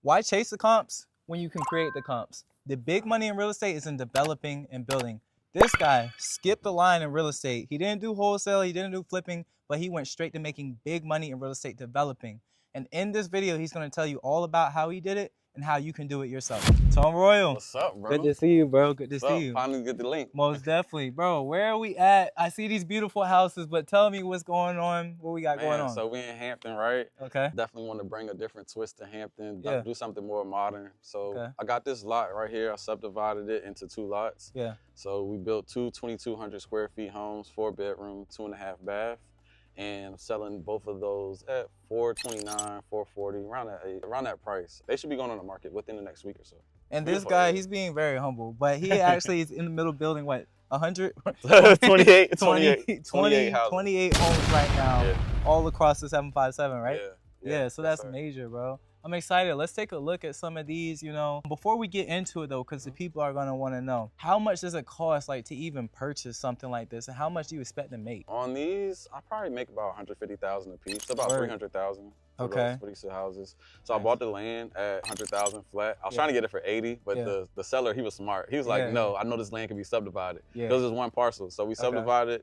Why chase the comps when you can create the comps? The big money in real estate is in developing and building. This guy skipped the line in real estate. He didn't do wholesale, he didn't do flipping, but he went straight to making big money in real estate developing. And in this video, he's going to tell you all about how he did it and how you can do it yourself. Tom Royal. What's up, bro? Good to see you, bro. Good to What's see up? you. Finally get the link. Most definitely. Bro, where are we at? I see these beautiful houses, but tell me what's going on, what we got going on. So we in Hampton, right? Okay. Definitely want to bring a different twist to Hampton, Yeah. do something more modern. So Okay. I got this lot right here. I subdivided it into 2 lots. Yeah. So we built 2 2,200 square feet homes, 4 bedroom, 2.5 bath. And I'm selling both of those at $429, $440, around that price. They should be going on the market within the next week or so. And this guy, he's being very humble, but he actually is in the middle building, what, 100? 28 homes right now, Yeah. all across the 757, right? Yeah, So that's major, bro. I'm excited. Let's take a look at some of these, Before we get into it, though, because the people are going to want to know, how much does it cost, like, to even purchase something like this? And how much do you expect to make? On these, I probably make about $150,000 a piece, so about $300,000 for these 2 houses. So I bought the land at $100,000 flat. I was trying to get it for $80, but the seller, he was smart. He was like, no, I know this land can be subdivided. It was just one parcel, so we subdivided.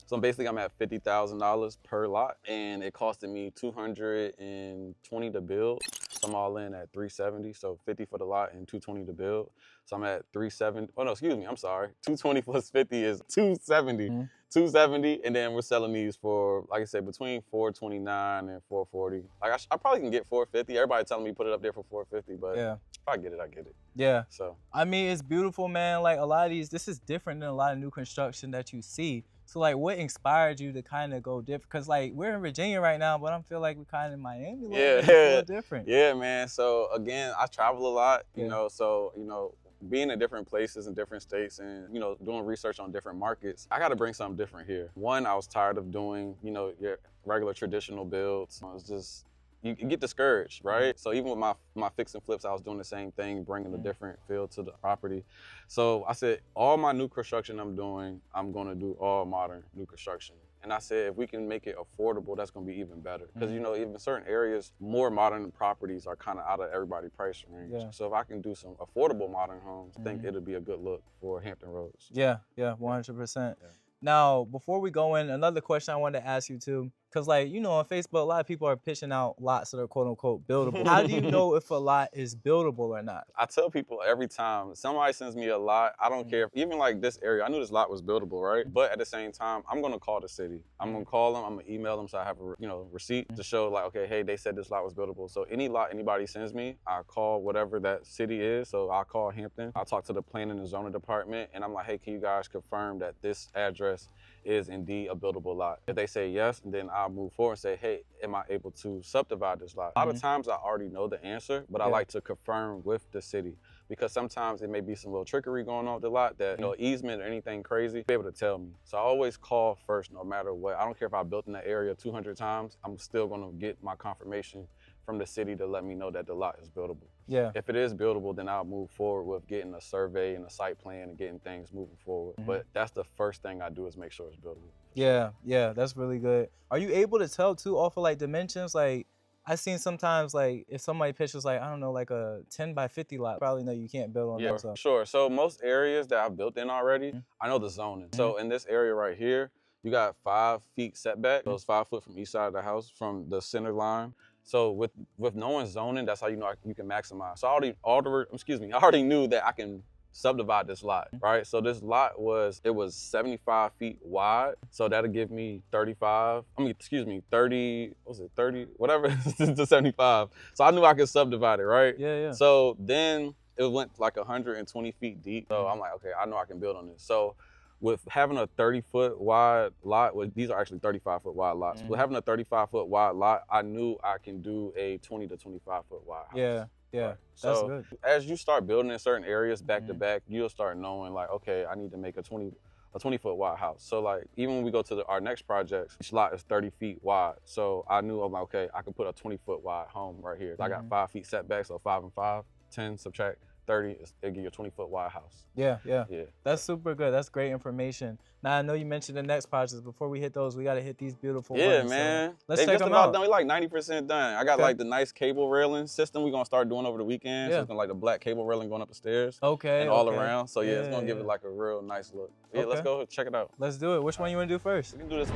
So basically, I'm at $50,000 per lot, and it costed me $220 to build. So I'm all in at $370. So 50 for the lot and $220 to build. So I'm at $370. Oh no, excuse me. I'm sorry. $220 plus 50 is $270. $270, and then we're selling these for, like I said, between $429 and $440. Like I probably can get $450. Everybody telling me put it up there for $450, but if I get it, I get it. Yeah. So I mean, it's beautiful, man. Like a lot of these, this is different than a lot of new construction that you see. So like, what inspired you to kind of go different? Cause like we're in Virginia right now, but I feel like we're kind of in Miami. It's a little different. Yeah, man. So again, I travel a lot, you know. So being in different places in different states and doing research on different markets, I got to bring something different here. One, I was tired of doing your regular traditional builds. It was just, you get discouraged, right? So even with my fix and flips, I was doing the same thing, bringing a different feel to the property. So I said, all my new construction I'm doing, I'm going to do all modern new construction. And I said, if we can make it affordable, that's going to be even better. Because, even certain areas, more modern properties are kind of out of everybody's price range. So if I can do some affordable modern homes, I think it'll be a good look for Hampton Roads. Yeah, 100%. Now, before we go in, another question I wanted to ask you too, because like, on Facebook, a lot of people are pitching out lots that are quote unquote buildable. How do you know if a lot is buildable or not? I tell people every time somebody sends me a lot, I don't care if, even like this area, I knew this lot was buildable, right? But at the same time, I'm gonna call the city. I'm gonna call them, I'm gonna email them so I have a receipt to show like, okay, hey, they said this lot was buildable. So any lot anybody sends me, I call whatever that city is. So I'll call Hampton, I'll talk to the planning and zoning department, and I'm like, hey, can you guys confirm that this address is indeed a buildable lot? If they say yes, then I'll move forward and say, hey, am I able to subdivide this lot? A lot of times I already know the answer, but I like to confirm with the city, because sometimes it may be some little trickery going on with the lot that, easement or anything crazy, be able to tell me. So I always call first, no matter what. I don't care if I built in that area 200 times, I'm still gonna get my confirmation from the city to let me know that the lot is buildable. Yeah. If it is buildable, then I'll move forward with getting a survey and a site plan and getting things moving forward. But that's the first thing I do, is make sure it's buildable. Yeah, that's really good. Are you able to tell too off of like dimensions? Like I've seen sometimes like if somebody pitches like, I don't know, like a 10 by 50 lot, probably know you can't build on that. Yeah, sure. So most areas that I've built in already, I know the zoning. So in this area right here, you got 5 feet setback. So it's 5 foot from each side of the house from the center line. So with knowing zoning, that's how you know you can maximize. So I already knew that I can subdivide this lot, right? So this lot was 75 feet wide. So that'll give me 30, whatever, to 75. So I knew I could subdivide it, right? Yeah. So then it went like 120 feet deep. So I'm like, okay, I know I can build on this. So with having a 30-foot wide lot, well, these are actually 35-foot wide lots. With having a 35-foot wide lot, I knew I can do a 20 to 25-foot wide house. Yeah, right. that's so good. As you start building in certain areas back to back, you'll start knowing like, okay, I need to make a 20-foot wide house. So like, even when we go to our next projects, each lot is 30 feet wide. So I knew, I'm like, okay, I can put a 20-foot wide home right here. I got 5 feet setback, so 5 and 5, 10, subtract 30, it'll give you a 20-foot wide house. Yeah. Yeah. That's super good. That's great information. Now I know you mentioned the next projects. Before we hit those, we got to hit these beautiful Yeah, ones. man. So let's They check just them about out. done. We like 90% done. I got Okay. like the nice cable railing system we're gonna start doing over the weekend. Yeah. So it's gonna like the black cable railing going up the stairs. Okay. And all okay. around. So yeah, it's gonna give Yeah. it like a real nice look. Yeah, let's Okay. go check it out. Let's do it. Which one you want to do first? We can do this.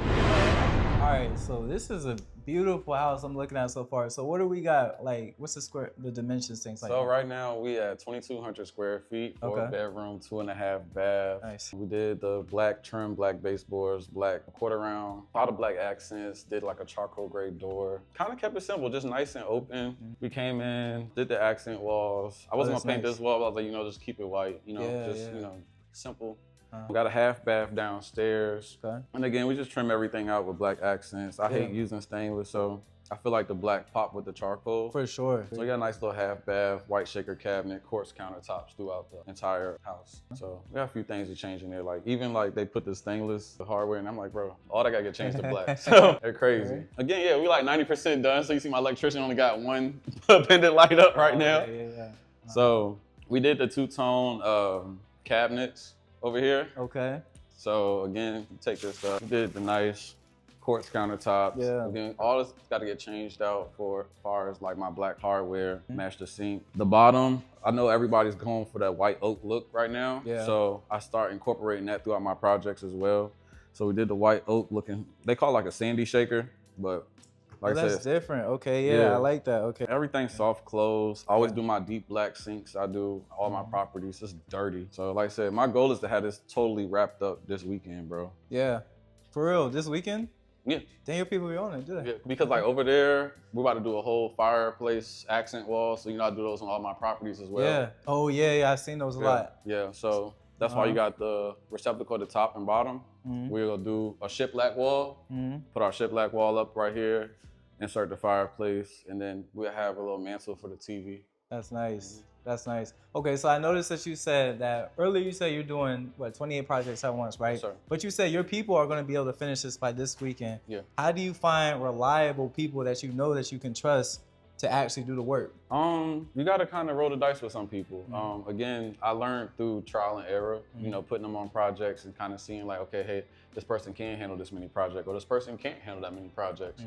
All right, so this is a beautiful house I'm looking at so far. So what do we got? Like, what's the dimensions, things like So that? right now we at 2,200 square feet, 4 Okay. bedroom, 2.5 bath. Nice. We did the black trim, black baseboards, black quarter round, a lot of black accents, did like a charcoal gray door. Kind of kept it simple, just nice and open. We came in, did the accent walls. I wasn't that's gonna paint nice. this wall, but I was like, just keep it white, Yeah, just, yeah. simple. Uh-huh. We got a half bath downstairs. Okay. And again, we just trim everything out with black accents. I hate using stainless, so I feel like the black pop with the charcoal. For sure. So we got a nice little half bath, white shaker cabinet, quartz countertops throughout the entire house. So we got a few things to change in there. Like even like they put the stainless hardware, and I'm like, bro, all that gotta get changed to black. So they're crazy. Right. Again, yeah, we like 90% done. So you see my electrician only got one pendant light up right now. Yeah. So we did the two-tone cabinets over here. Okay. So again, you take this up. We did the nice quartz countertops. Yeah. Again, all this got to get changed out for as far as like my black hardware, match the sink. The bottom, I know everybody's going for that white oak look right now. Yeah. So I start incorporating that throughout my projects as well. So we did the white oak looking, they call it like a sandy shaker, but like I that's said, different. Okay, yeah, I like that. Okay. everything's soft close. I always do my deep black sinks. I do all my properties. It's dirty. So like I said, my goal is to have this totally wrapped up this weekend, bro. Yeah. For real, this weekend? Yeah. Then your people be on it, do they? Yeah, because like over there, we're about to do a whole fireplace accent wall. So I do those on all my properties as well. Yeah. Oh yeah, I've seen those a lot. Yeah, so that's why you got the receptacle at the top and bottom. We're gonna do a shiplap wall, put our shiplap wall up right here, insert the fireplace, and then we'll have a little mantle for the TV. That's nice. That's nice. Okay, so I noticed that you said that earlier you said you're doing, 28 projects at once, right? Yes, sir. But you said your people are going to be able to finish this by this weekend. Yeah. How do you find reliable people that you know that you can trust to actually do the work? You gotta kind of roll the dice with some people. Again, I learned through trial and error, putting them on projects and kind of seeing like, okay, hey, this person can handle this many projects, or this person can't handle that many projects.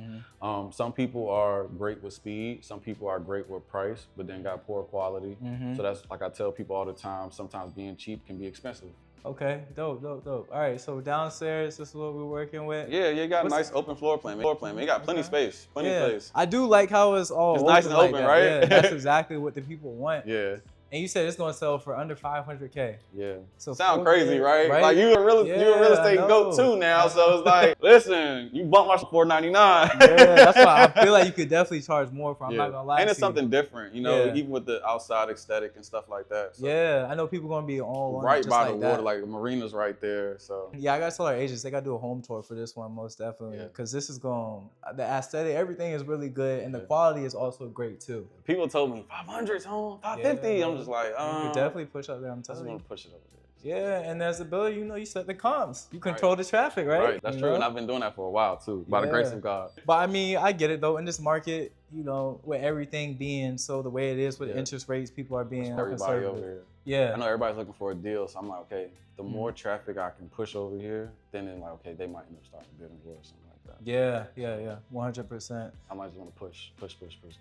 Some people are great with speed, some people are great with price, but then got poor quality. So that's like I tell people all the time, sometimes being cheap can be expensive. Okay, dope. All right, so downstairs, this is what we're working with. Yeah, you got a nice open floor plan. You got plenty of space, plenty of space. I do like how it's all It's nice and like open, that. right? Yeah, that's exactly what the people want. Yeah. And you said it's going to sell for under 500K. Yeah. So sound crazy, right? right? Like you a real estate goat too now. So it's like, listen, you bumped my $499. Yeah, that's why I feel like you could definitely charge more for. I'm not gonna lie. And it's to you. something different, even with the outside aesthetic and stuff like that. So. Yeah, I know people gonna be all on right just by like the that. water, like the marina's right there. So yeah, I gotta tell our agents they gotta do a home tour for this one most definitely because this is going the aesthetic, everything is really good, and the quality is also great too. People told me 500's home, 550. Yeah, I'm just like, you could definitely push up there. I'm I just telling you. want to push it over there. Yeah, and there's the ability, you set the comps. You control the traffic, right? Right, that's true. And I've been doing that for a while too, by the grace of God. But I mean, I get it though. In this market, with everything being so the way it is with interest rates, people are being everybody over here. Yeah. I know everybody's looking for a deal, so I'm like, okay, the more traffic I can push over here, then like, okay, they might end up starting bidding war or something like that. Yeah, 100%. I might just want to push.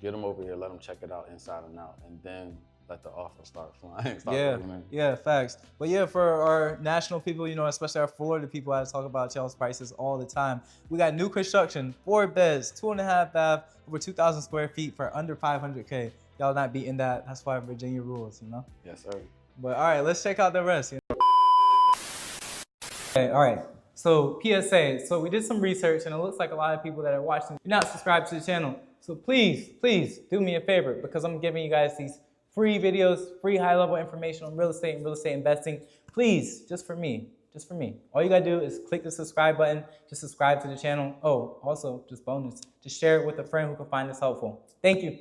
Get them over here, let them check it out inside and out, and then let the offer start flying. Yeah, facts. But yeah, for our national people, especially our Florida people, I talk about y'all's prices all the time. We got new construction, 4 beds, 2.5 bath, over 2,000 square feet for under 500K. Y'all not beating that. That's why Virginia rules, Yes, sir. But all right, let's check out the rest. Okay, all right. So PSA, so we did some research and it looks like a lot of people that are watching, you're not subscribed to the channel. So please do me a favor because I'm giving you guys these free videos, free high-level information on real estate and real estate investing. Please, just for me. All you gotta do is click the subscribe button, just subscribe to the channel. Oh, also, just bonus, just share it with a friend who can find this helpful. Thank you.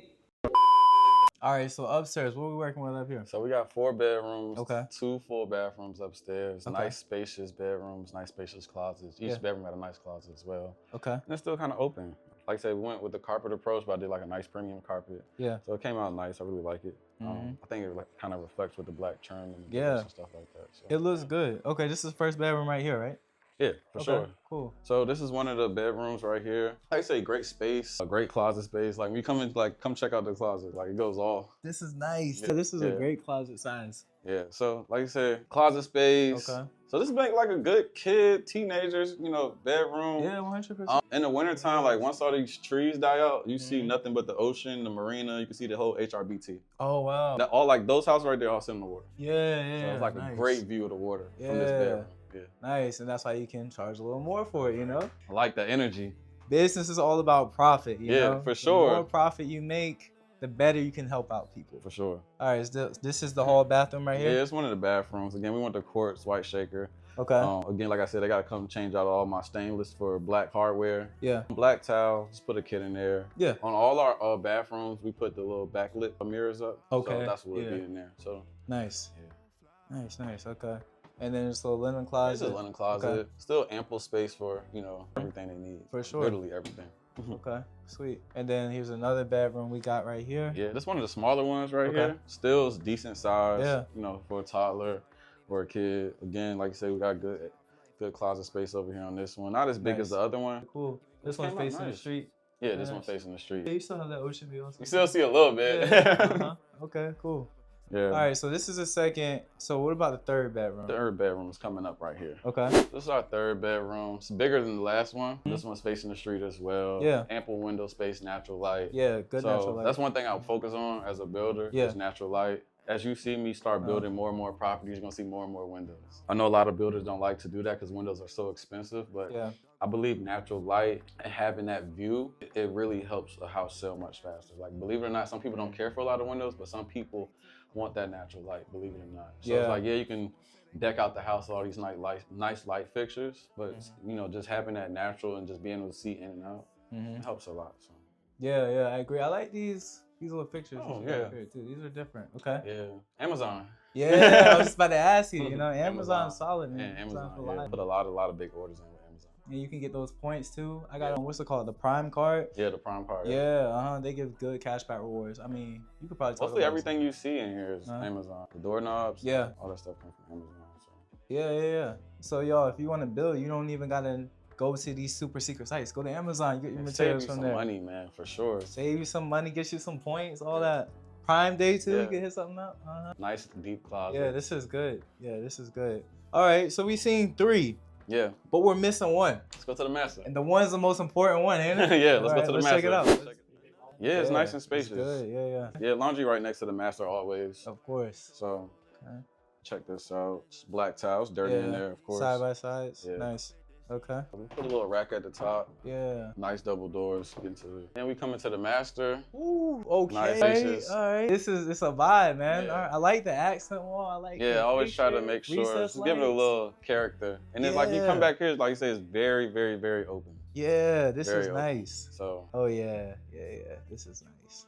All right, so upstairs, what are we working with up here? So we got 4 bedrooms, Okay. 2 full bathrooms upstairs, Okay. nice spacious bedrooms, nice spacious closets. Each bedroom had a nice closet as well. Okay. And it's still kind of open. like I said, we went with the carpet approach, but I did like a nice premium carpet. Yeah. So it came out nice. I really like it. Mhm. I think it like, kind of reflects with the black trim and the Yeah. doors and stuff like that. So. It looks good. Okay, this is the first bedroom right here, right? Yeah, for sure. Cool. So this is one of the bedrooms right here. I say great space, a great closet space. Like when you come in, like come check out the closet. Like it goes all. This is nice. Yeah. So this is a great closet size. Yeah. So like I said, closet space. Okay. So this is like a good kid, teenagers, you know, bedroom. Yeah, 100%. In the wintertime, like once all these trees die out, you see nothing but the ocean, the marina. You can see the whole HRBT. Oh wow. That all like those houses right there all sit in the water. Yeah. So it's like a great view of the water from this bedroom. Yeah. Nice, and that's why you can charge a little more for it, you know? I like the energy. Business is all about profit, you know? For sure. The more profit you make, the better you can help out people. For sure. All right, this is the hall bathroom right here? Yeah, it's one of the bathrooms. Again, we want the quartz white shaker. Okay. Again, like I said, I gotta come change out all my stainless for black hardware. Yeah. Black tile, just put a kit in there. Yeah. On all our bathrooms, we put the little backlit mirrors up. Okay. So that's what it'll be in there. So. Nice. Yeah. Nice, okay. And then just a little linen closet. It's a linen closet. Okay. Still ample space for, you know, everything they need. For sure. Literally everything. Okay, sweet. And then here's another bedroom we got right here. Yeah, this one of the smaller ones right here. Still is decent size. Yeah. You know, for a toddler or a kid. Again, like I said, we got good closet space over here on this one. Not as big as the other one. Cool. This one's facing the street. Yeah, this one facing the street. Yeah, you still have that ocean view. You still see a little bit. Yeah. Okay, cool. Yeah. All right, so this is a second. So what about the third bedroom? The third bedroom is coming up right here. Okay. This is our third bedroom. It's bigger than the last one. This one's facing the street as well. Yeah. Ample window space, natural light. Yeah, good natural light. That's one thing I'll focus on as a builder is natural light. As you see me start building more and more properties, you're gonna see more and more windows. I know a lot of builders don't like to do that because windows are so expensive, but I believe natural light and having that view, it really helps a house sell much faster. Like, believe it or not, some people don't care for a lot of windows, but some people want that natural light, believe it or not. So it's like, you can deck out the house with all these nice light fixtures, but you know, just having that natural and just being able to see in and out helps a lot. So. Yeah, I agree. I like these little pictures. Oh, yeah. Too. These are different. Okay. Yeah. Amazon. Yeah, I was just about to ask you. You know, Amazon's solid, man. Yeah, Amazon. Put a lot of big orders in with Amazon. And you can get those points too. I got what's it called? The Prime card. Yeah, the Prime card. Yeah, They give good cashback rewards. I mean, you could probably talk mostly about everything you see in here is Amazon. The doorknobs. Yeah. All that stuff comes from Amazon. So. Yeah. So y'all, if you want to build, you don't even gotta go to these super secret sites. Go to Amazon, you get your materials from there. Save you some money, man, for sure. Save you some money, get you some points, all that. Prime Day too, you can hit something up. Nice deep closet. Yeah, this is good. All right, so we seen 3. Yeah. But we're missing 1. Let's go to the master. And the one's the most important one, ain't it? Yeah, let's go to the master. Check it out. Yeah, it's nice and spacious. It's good, Yeah, laundry right next to the master always. Of course. So, check this out. It's black tiles, dirty in there, of course. Side by sides. Yeah. Nice. Okay. We put a little rack at the top. Yeah. Nice double doors into it. Then we come into the master. Ooh, okay. Nice. All right. It's a vibe, man. Yeah. All right. I like the accent wall. I like I always try to make sure, just give it a little character. And then like you come back here, like you say, it's very, very, very open. Yeah, this very is open. nice. So. Oh yeah. This is nice.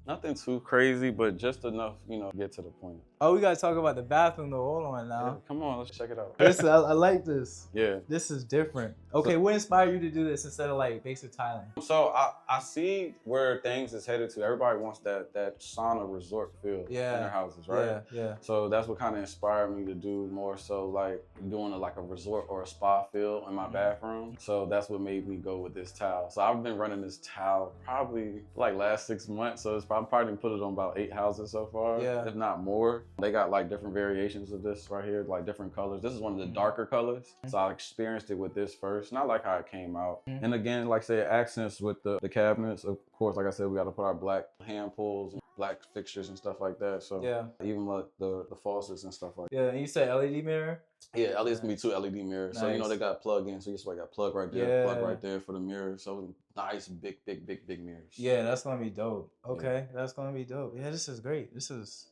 Nothing too crazy, but just enough, get to the point. Oh, we gotta talk about the bathroom though. Hold on now. Yeah, come on, let's check it out. I like this. Yeah. This is different. Okay, what inspired you to do this instead of like basic tiling? So I see where things is headed to. Everybody wants that sauna resort feel in their houses, right? Yeah. So that's what kind of inspired me to do more so like doing a resort or a spa feel in my bathroom. So that's what made me go with this tile. So I've been running this tile probably like last 6 months. So I'm probably put it on about 8 houses so far, if not more. They got like different variations of this right here, like different colors. This is one of the darker colors. So I experienced it with this first. Not like how it came out. And again, like I said, accents with the cabinets. Of course, like I said, we got to put our black hand pulls and black fixtures and stuff like that. So even like the faucets and stuff like that. Yeah, and you said LED mirror? Yeah, at least gonna be 2 LED mirrors. So they got plug-ins. So you just got plug right there, plug right there for the mirror. So nice, big mirrors. Yeah, that's gonna be dope. Okay, that's gonna be dope. Yeah, this is great. This is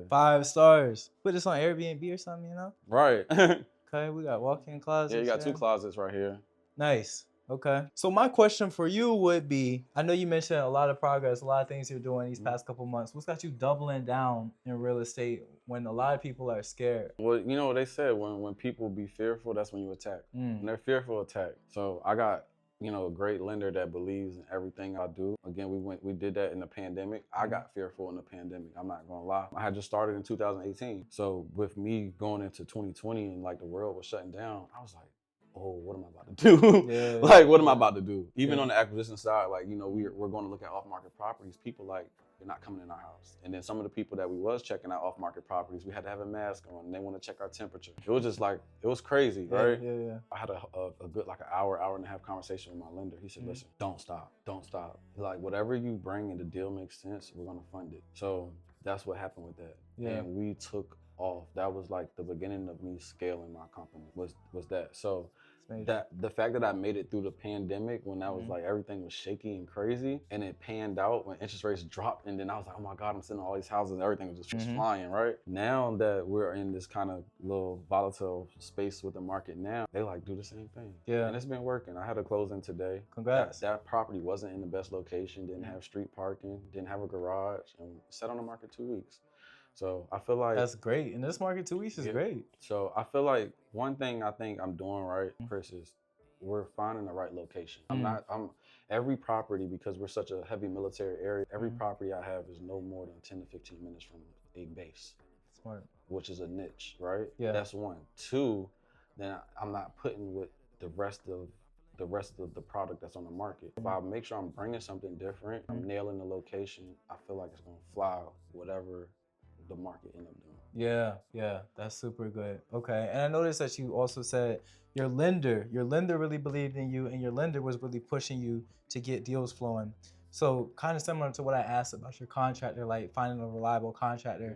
5 stars. Put this on Airbnb or something, Right. Okay, we got walk-in closets. Yeah, you got 2 closets right here. Nice. Okay. So my question for you would be, I know you mentioned a lot of progress, a lot of things you're doing these past couple months. What's got you doubling down in real estate when a lot of people are scared? Well, what they said, when people be fearful, that's when you attack. When they're fearful, attack. So I got you know, a great lender that believes in everything I do. Again, we did that in the pandemic. I got fearful in the pandemic. I'm not gonna lie. I had just started in 2018. So with me going into 2020 and like the world was shutting down, I was like, oh, what am I about to do? Yeah, Like, what am I yeah. about to do? Even Yeah. on the acquisition side, like, you know, we're going to look at off-market properties. People like, you're not coming in our house. And then some of the people that we was checking out off-market properties, we had to have a mask on and they want to check our temperature. It was just like, it was crazy, right? Yeah. I had a good like an hour and a half conversation with my lender. He said, listen, don't stop. Like whatever you bring and the deal makes sense, we're gonna fund it. So that's what happened with that. Yeah. And we took off. That was like the beginning of me scaling my company was that. So that the fact that I made it through the pandemic when that was like everything was shaky and crazy and it panned out when interest rates dropped and then I was like, oh my God, I'm sitting in all these houses and everything was just flying, right? Now that we're in this kind of little volatile space with the market now, they like do the same thing. Yeah. And it's been working. I had a closing today. Congrats. That property wasn't in the best location, didn't have street parking, didn't have a garage, and sat on the market 2 weeks. So I feel like that's great. In this market, 2 weeks is great. So I feel like one thing I think I'm doing right, Chris, is we're finding the right location. I'm every property, because we're such a heavy military area, every property I have is no more than 10 to 15 minutes from a base. Smart. Which is a niche, right? Yeah. That's one. Two, then I'm not putting with the rest of the product that's on the market. If I make sure I'm bringing something different, I'm nailing the location, I feel like it's gonna fly whatever the market end up doing. Yeah, that's super good. Okay, and I noticed that you also said your lender really believed in you and your lender was really pushing you to get deals flowing. So kind of similar to what I asked about your contractor, like finding a reliable contractor.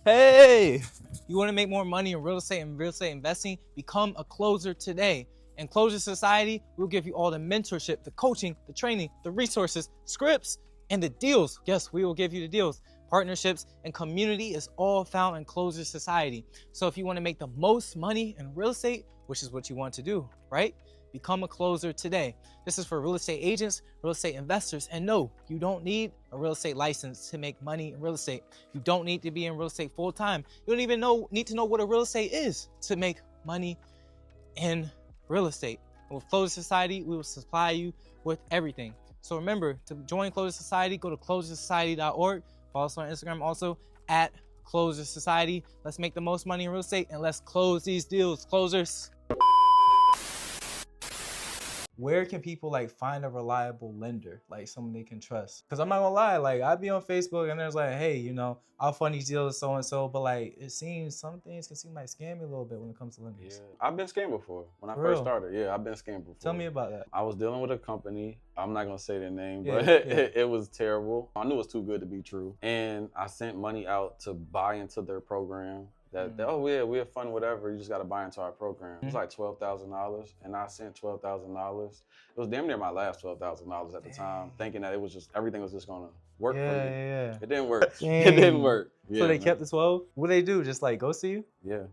Hey, you want to make more money in real estate and real estate investing? Become a closer today. In Closure Society, we'll give you all the mentorship, the coaching, the training, the resources, scripts, and the deals. Yes, we will give you the deals. Partnerships and community is all found in Closure Society. So if you want to make the most money in real estate, which is what you want to do, right? Become a closer today. This is for real estate agents, real estate investors, and no, you don't need a real estate license to make money in real estate. You don't need to be in real estate full time. You don't even need to know what a real estate is to make money in real estate. With Closure Society, we will supply you with everything. So remember, to join Closure Society, go to closuresociety.org. Follow us on Instagram also at Closure Society. Let's make the most money in real estate and let's close these deals. Closers. Where can people like find a reliable lender, like someone they can trust? Because I'm not gonna lie, like I'd be on Facebook and there's like, hey, you know, I'll fund these deals so and so, but like it seems some things can seem like scammy a little bit when it comes to lenders. Yeah, I've been scammed before. When I For first real? started, yeah, I've been scammed before. Tell me about that. I was dealing with a company. I'm not gonna say their name, Yeah, but yeah. it was terrible. I knew it was too good to be true, and I sent money out to buy into their program. That oh yeah, we're fun, whatever. You just got to buy into our program. It was like $12,000, and I sent $12,000. It was damn near my last $12,000 at the time, thinking that it was just everything was just gonna work for me. Yeah. It didn't work. Dang. It didn't work. So Yeah, they man. kept the 12? What do they do? Just like ghost you? Yeah.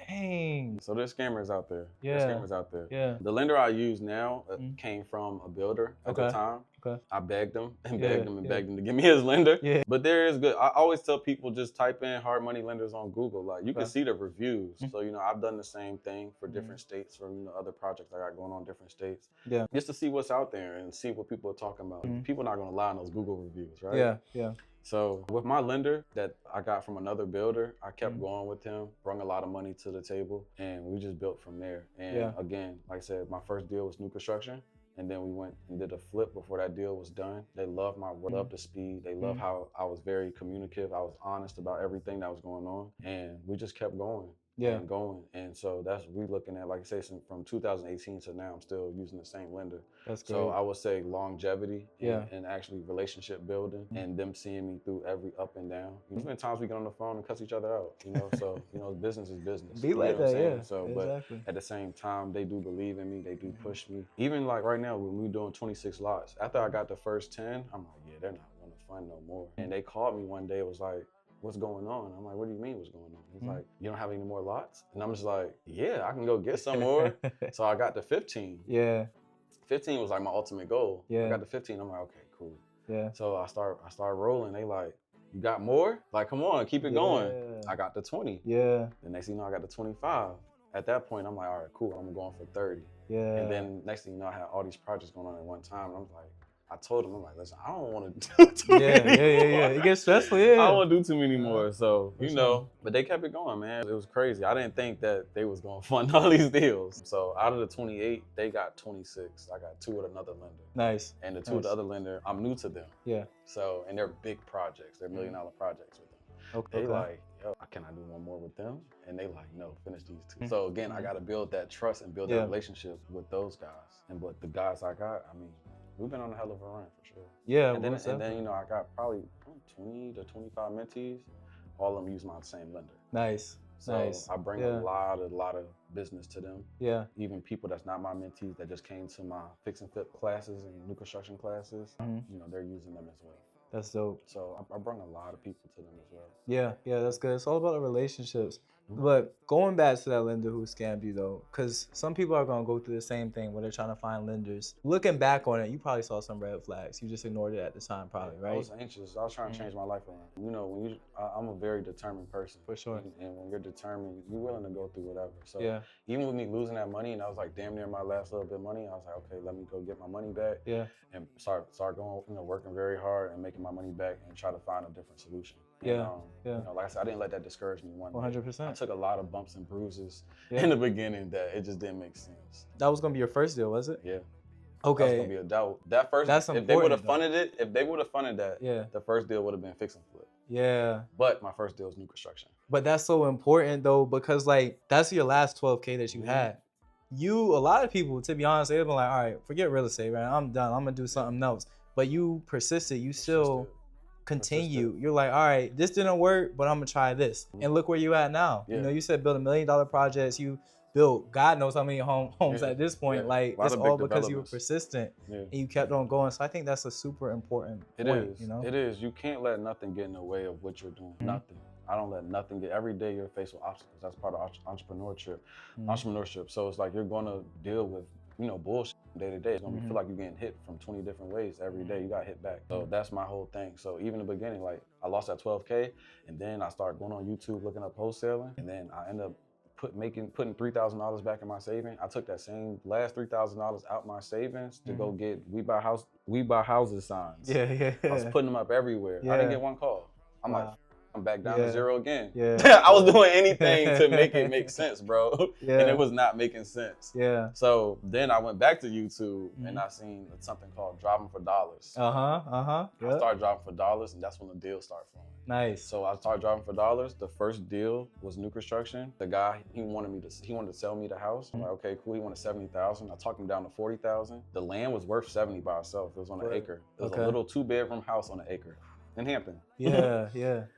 Dang. So there's scammers out there. Yeah. There's scammers out there. Yeah. The lender I use now came from a builder at the time. Okay. I begged him and Yeah, begged him and yeah. begged him to give me his lender. Yeah. But there is good. I always tell people just type in hard money lenders on Google. Like you can see the reviews. So you know I've done the same thing for different states, for other projects I got going on in different states. Yeah. Just to see what's out there and see what people are talking about. People not gonna lie on those Google reviews, right? Yeah. Yeah. So with my lender that I got from another builder, I kept going with him, brought a lot of money to the table, and we just built from there. And again, like I said, my first deal was new construction. And then we went and did a flip before that deal was done. They loved my work, loved the speed. They loved how I was very communicative. I was honest about everything that was going on. And we just kept going and going. And so that's, we looking at, like I say, from 2018 to now, I'm still using the same lender. That's great. So I would say longevity and actually relationship building and them seeing me through every up and down. There's been times we get on the phone and cuss each other out, so, business is business. Be like that, yeah. So, exactly. But at the same time, they do believe in me. They do push me. Even like right now, when we're doing 26 lots, after I got the first 10, I'm like, yeah, they're not going to fund no more. And they called me one day, it was like, what's going on? I'm like, what do you mean what's going on? He's like, you don't have any more lots? And I'm just like, yeah, I can go get some more. So I got to 15. Yeah. 15 was like my ultimate goal. Yeah. I got to 15, I'm like, okay, cool. Yeah. So I start rolling. They like, you got more? Like, come on, keep it going. I got to 20. Yeah. The next thing you know, I got to 25. at that point, I'm like, all right, cool, I'm going for 30. Yeah. And then next thing you know, I had all these projects going on at one time. And I'm like, I told him, I'm like, listen, I don't want to do too many more. It gets stressful, I yeah. don't want to do too many more. So, For you sure. know, but they kept it going, man. It was crazy. I didn't think that they was going to fund all these deals. So out of the 28, they got 26. I got 2 with another lender. Nice. And the 2 with the other lender, I'm new to them. Yeah. So, and they're big projects. They're $1 million projects with them. Okay. They like, yo, can I do one more with them? And they like, no, finish these 2. So again, I got to build that trust and build that relationship with those guys. And but the guys I got, I mean, we've been on a hell of a run for sure. Yeah. And then you know, I got probably 20 to 25 mentees. All of them use my same lender. Nice. So I bring a lot of business to them. Yeah. Even people that's not my mentees that just came to my fix and flip classes and new construction classes, you know, they're using them as well. That's dope. So I bring a lot of people to them as well. Yeah, that's good. It's all about the relationships. But going back to that lender who scammed you though, because some people are gonna go through the same thing where they're trying to find lenders. Looking back on it, you probably saw some red flags. You just ignored it at the time, probably, right? I was anxious. I was trying to change my life around. You know, when I'm a very determined person. For sure. And when you're determined, you're willing to go through whatever. So yeah. Even with me losing that money, and I was like damn near my last little bit of money, I was like, okay, let me go get my money back. Yeah. And start going, you know, working very hard and making my money back and try to find a different solution. Yeah. You know, like I said, I didn't let that discourage me one 100%. day. I took a lot of bumps and bruises in the beginning that it just didn't make sense. That was gonna be your first deal, was it? Yeah. Okay. That was gonna be a doubt. That first, That's if they would have funded it, yeah, the first deal would have been fix and flip. Yeah. But my first deal was new construction. But that's so important though, because like that's your last 12K that you had. A lot of people, to be honest, they've been like, all right, forget real estate, man. I'm done. I'm gonna do something else. But you persisted. You still continue. You're like, all right, this didn't work, but I'm gonna try this. And look where you at now. You know, you said build $1 million projects. You built God knows how many homes at this point. Like it's all because you were persistent and you kept on going. So I think that's a super important point. You know, it is. You can't let nothing get in the way of what you're doing. Nothing. I don't let nothing get. Every day you're faced with obstacles. That's part of entrepreneurship. So it's like you're gonna deal with, you know, bullshit day to day. It's gonna feel like you're getting hit from 20 different ways every day. You got hit back. So that's my whole thing. So even in the beginning, like I lost that 12K, and then I started going on YouTube looking up wholesaling, and then I ended up putting $3,000 back in my savings. I took that same last $3,000 out my savings to go get we buy houses signs. I was putting them up everywhere. I didn't get one call. I'm like, I'm back down to zero again. I was doing anything to make it make sense, bro. And it was not making sense. So then I went back to YouTube and I seen something called dropping for dollars. I started dropping for dollars, and that's when the deal started flowing. Nice. So I started dropping for dollars. The first deal was new construction. The guy, he wanted to sell me the house. I'm like, okay, cool. He wanted 70,000. I talked him down to 40,000. The land was worth 70 by itself. It was on an acre. It was a little 2-bedroom house on an acre in Hampton.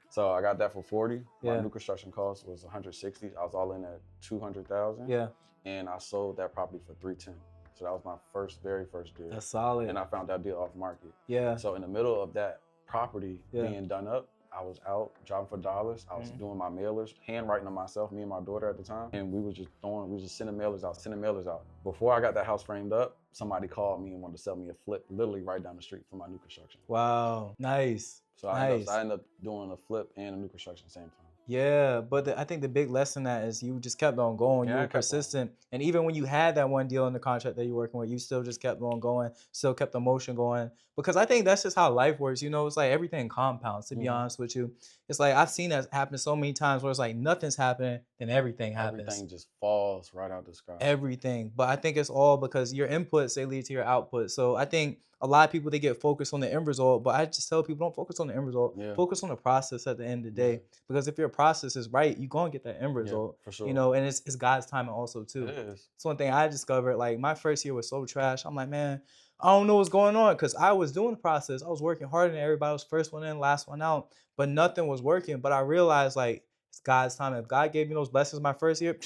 So I got that for 40. My new construction cost was 160. I was all in at 200,000. And I sold that property for 310. So that was my very first deal. That's solid. And I found that deal off market. So in the middle of that property being done up, I was out dropping for dollars. I was doing my mailers, handwriting them myself, me and my daughter at the time. And we was just sending mailers out. Before I got that house framed up, somebody called me and wanted to sell me a flip literally right down the street from my new construction. Wow, nice. So I ended up doing a flip and a new construction at the same time. Yeah, but I think the big lesson that is you just kept on going. You were persistent. And even when you had that one deal in the contract that you're working with, you still just kept on going, still kept the motion going. Because I think that's just how life works. You know, it's like everything compounds, to be honest with you. It's like I've seen that happen so many times where it's like nothing's happening, then everything happens. Everything just falls right out the sky. Everything. But I think it's all because your inputs, they lead to your output. So I think a lot of people, they get focused on the end result, but I just tell people don't focus on the end result. Focus on the process at the end of the day. Because if your process is right, you're going to get that end result. For sure. You know, and it's God's timing also too. It is. It's one thing I discovered, like my first year was so trash. I'm like, man, I don't know what's going on, because I was doing the process. I was working harder than everybody. Was first one in, last one out, but nothing was working. But I realized like it's God's time. If God gave me those blessings my first year,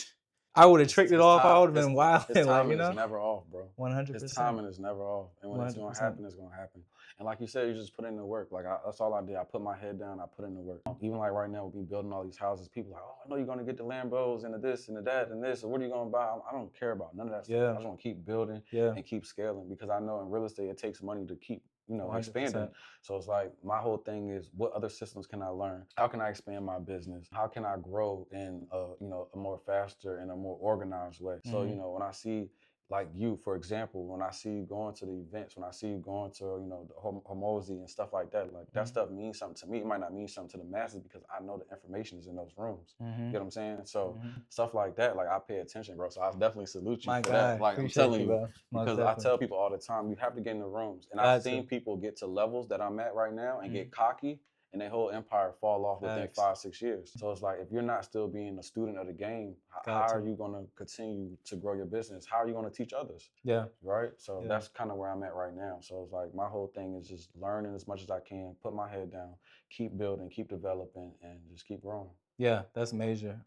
I would have tricked it off. I would have been wild. His timing like, you know? is never off, bro. 100%. His timing is never off. And when it's going to happen, it's going to happen. And like you said, you just put in the work. Like that's all I did. I put my head down. I put in the work. Even like right now, with me building all these houses, people are like, oh, I know you're going to get the Lambos and the this and the that and this. Or what are you going to buy? I don't care about none of that stuff. I just want to keep building and keep scaling, because I know in real estate, it takes money to keep expanding. 100%. So it's like my whole thing is, what other systems can I learn? How can I expand my business? How can I grow in a more faster and a more organized way? So when I see like you, for example, when I see you going to the events, when I see you going to, the Hormozy and stuff like that, like that stuff means something to me. It might not mean something to the masses because I know the information is in those rooms. You know what I'm saying? So stuff like that, like I pay attention, bro. So I definitely salute you for that. Like I'm telling you, because I tell people all the time, you have to get in the rooms. And I've seen people get to levels that I'm at right now and get cocky, and their whole empire fall off within 5-6 years. So it's like, if you're not still being a student of the game, how are you going to continue to grow your business? How are you going to teach others? Yeah. Right? So that's kind of where I'm at right now. So it's like, my whole thing is just learning as much as I can, put my head down, keep building, keep developing, and just keep growing. Yeah, that's major.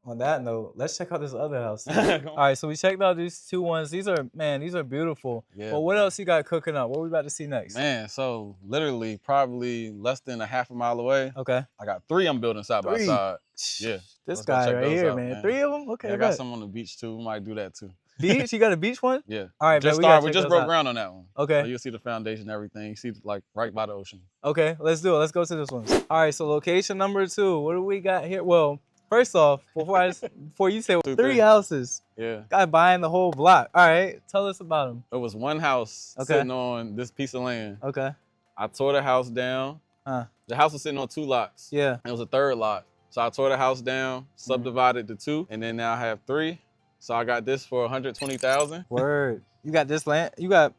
On that note, let's check out this other house. All right, so we checked out these 2 ones. These are beautiful. Yeah. Well, what else you got cooking up? What we about to see next? Man, so literally probably less than a half a mile away. Okay. I got 3 I'm building side by side. Yeah. This guy right here, man. 3 of them? Okay. Yeah, I got some on the beach too. We might do that too. Beach? You got a beach one? Yeah. All right, we just broke ground on that one. Okay. So you'll see the foundation and everything. You see like right by the ocean. Okay, let's do it. Let's go to this one. All right, so location number 2. What do we got here? Well, first off, before you say 3 houses. Yeah. Guy buying the whole block. All right, tell us about them. It was one house sitting on this piece of land. Okay. I tore the house down. The house was sitting on 2 lots. Yeah. And it was a 3rd lot. So I tore the house down, subdivided to 2, and then now I have 3. So I got this for $120,000. Word. You got this land? You got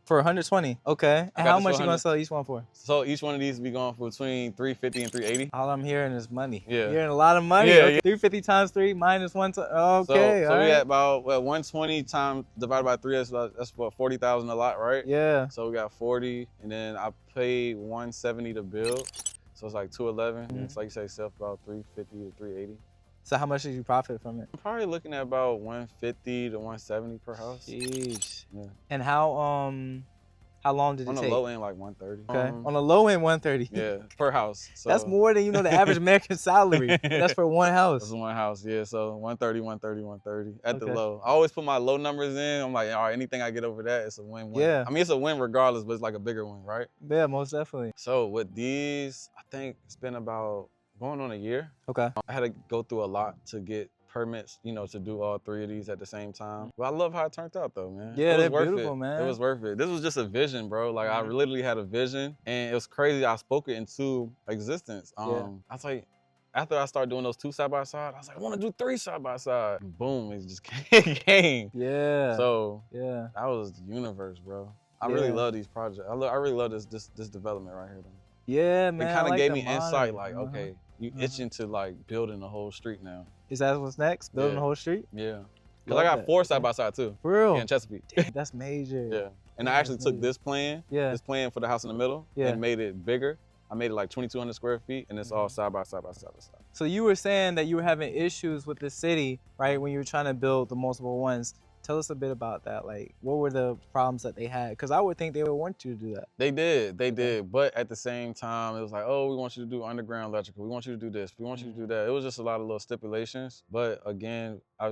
for 120. Okay. And how much you gonna sell each one for? So each one of these be going for between 350 and 380. All I'm hearing is money. Yeah. Hearing a lot of money. Yeah, okay. 350 times 3 minus 1. Okay. So we had about 120 times divided by 3. That's what, 40,000 a lot, right? Yeah. So we got 40, and then I paid 170 to build. So it's like 211. It's like you say, sell about 350 to 380. So how much did you profit from it? I'm probably looking at about 150 to 170 per house. Jeez. Yeah. And how long did it take? On the low end, like 130. Okay. On the low end, 130. Yeah, per house. So that's more than the average American salary. That's for one house. That's one house, yeah. So 130, 130, 130 at the low. I always put my low numbers in. I'm like, all right, anything I get over that, it's a win-win. Yeah. I mean, it's a win regardless, but it's like a bigger win, right? Yeah, most definitely. So with these, I think it's been about going on a year. Okay. I had to go through a lot to get permits, to do all 3 of these at the same time. But I love how it turned out though, man. Yeah, they're beautiful, man. It was worth it. This was just a vision, bro. Like I literally had a vision, and it was crazy. I spoke it into existence. I was like, after I started doing those 2 side by side, I was like, I want to do 3 side by side. Boom, it just came. Yeah. So that was the universe, bro. I really love these projects. I really love this development right here, though. Yeah, man. It kind of gave me insight, like, okay, you itching to like building the whole street now. Is that what's next? Building the whole street? Yeah. Because I got 4 side by side too. For real? Yeah, in Chesapeake. Damn, that's major. Yeah. And I actually took this plan for the house in the middle, and made it bigger. I made it like 2,200 square feet, and it's all side by side by side by side. So you were saying that you were having issues with the city, right? When you were trying to build the multiple ones. Tell us a bit about that. Like, what were the problems that they had? Because I would think they would want you to do that. They did. But at the same time, it was like, oh, we want you to do underground electrical. We want you to do this. We want you to do that. It was just a lot of little stipulations. But again, I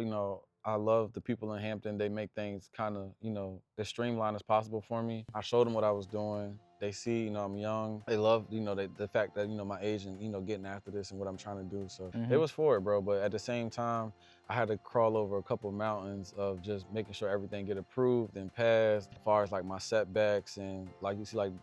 love the people in Hampton. They make things kind of, as streamlined as possible for me. I showed them what I was doing. They see, I'm young. They love, the fact that, my age and, getting after this and what I'm trying to do. So it was for it, bro. But at the same time, I had to crawl over a couple of mountains of just making sure everything get approved and passed as far as like my setbacks. And like you see, like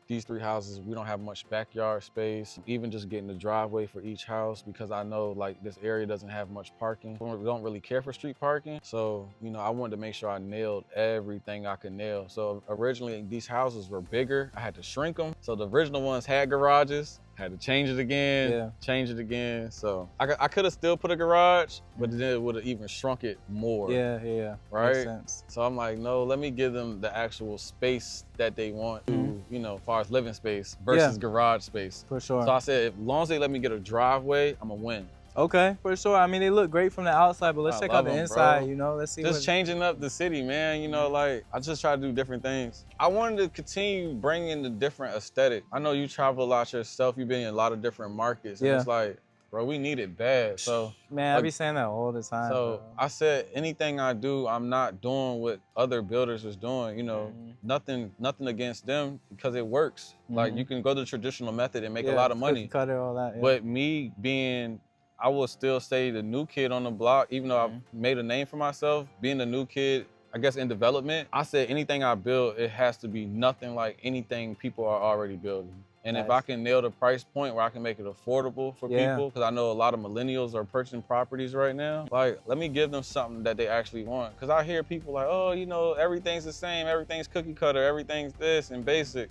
these 3 houses, we don't have much backyard space. Even just getting the driveway for each house, because I know like this area doesn't have much parking. We don't really care for street parking. So, I wanted to make sure I nailed everything I could nail. So originally these houses were bigger. I had to shrink them. So the original ones had garages. Had to change it again, So I could have still put a garage, but then it would have even shrunk it more. Yeah. Right? Makes sense. So I'm like, no, let me give them the actual space that they want to, as far as living space versus garage space. For sure. So I said, as long as they let me get a driveway, I'm gonna win. Okay, for sure. I mean, they look great from the outside, but let's check out the inside, Let's see. Just changing up the city, man. Like, I just try to do different things. I wanted to continue bringing the different aesthetic. I know you travel a lot yourself. You've been in a lot of different markets. And it's like, bro. We need it bad. So man, I be saying that all the time. so bro. I said anything I do, I'm not doing what other builders is doing. You know, nothing against them because it works. Like you can go the traditional method and make a lot of money. Cookie cutter, all that. Yeah. But me being, I will still say the new kid on the block, even though I've made a name for myself, being the new kid, I guess in development, I said anything I build, it has to be nothing like anything people are already building. And if I can nail the price point where I can make it affordable for people, because I know a lot of millennials are purchasing properties right now, like, let me give them something that they actually want. Because I hear people like, oh, you know, everything's the same, everything's cookie cutter, everything's this and basic.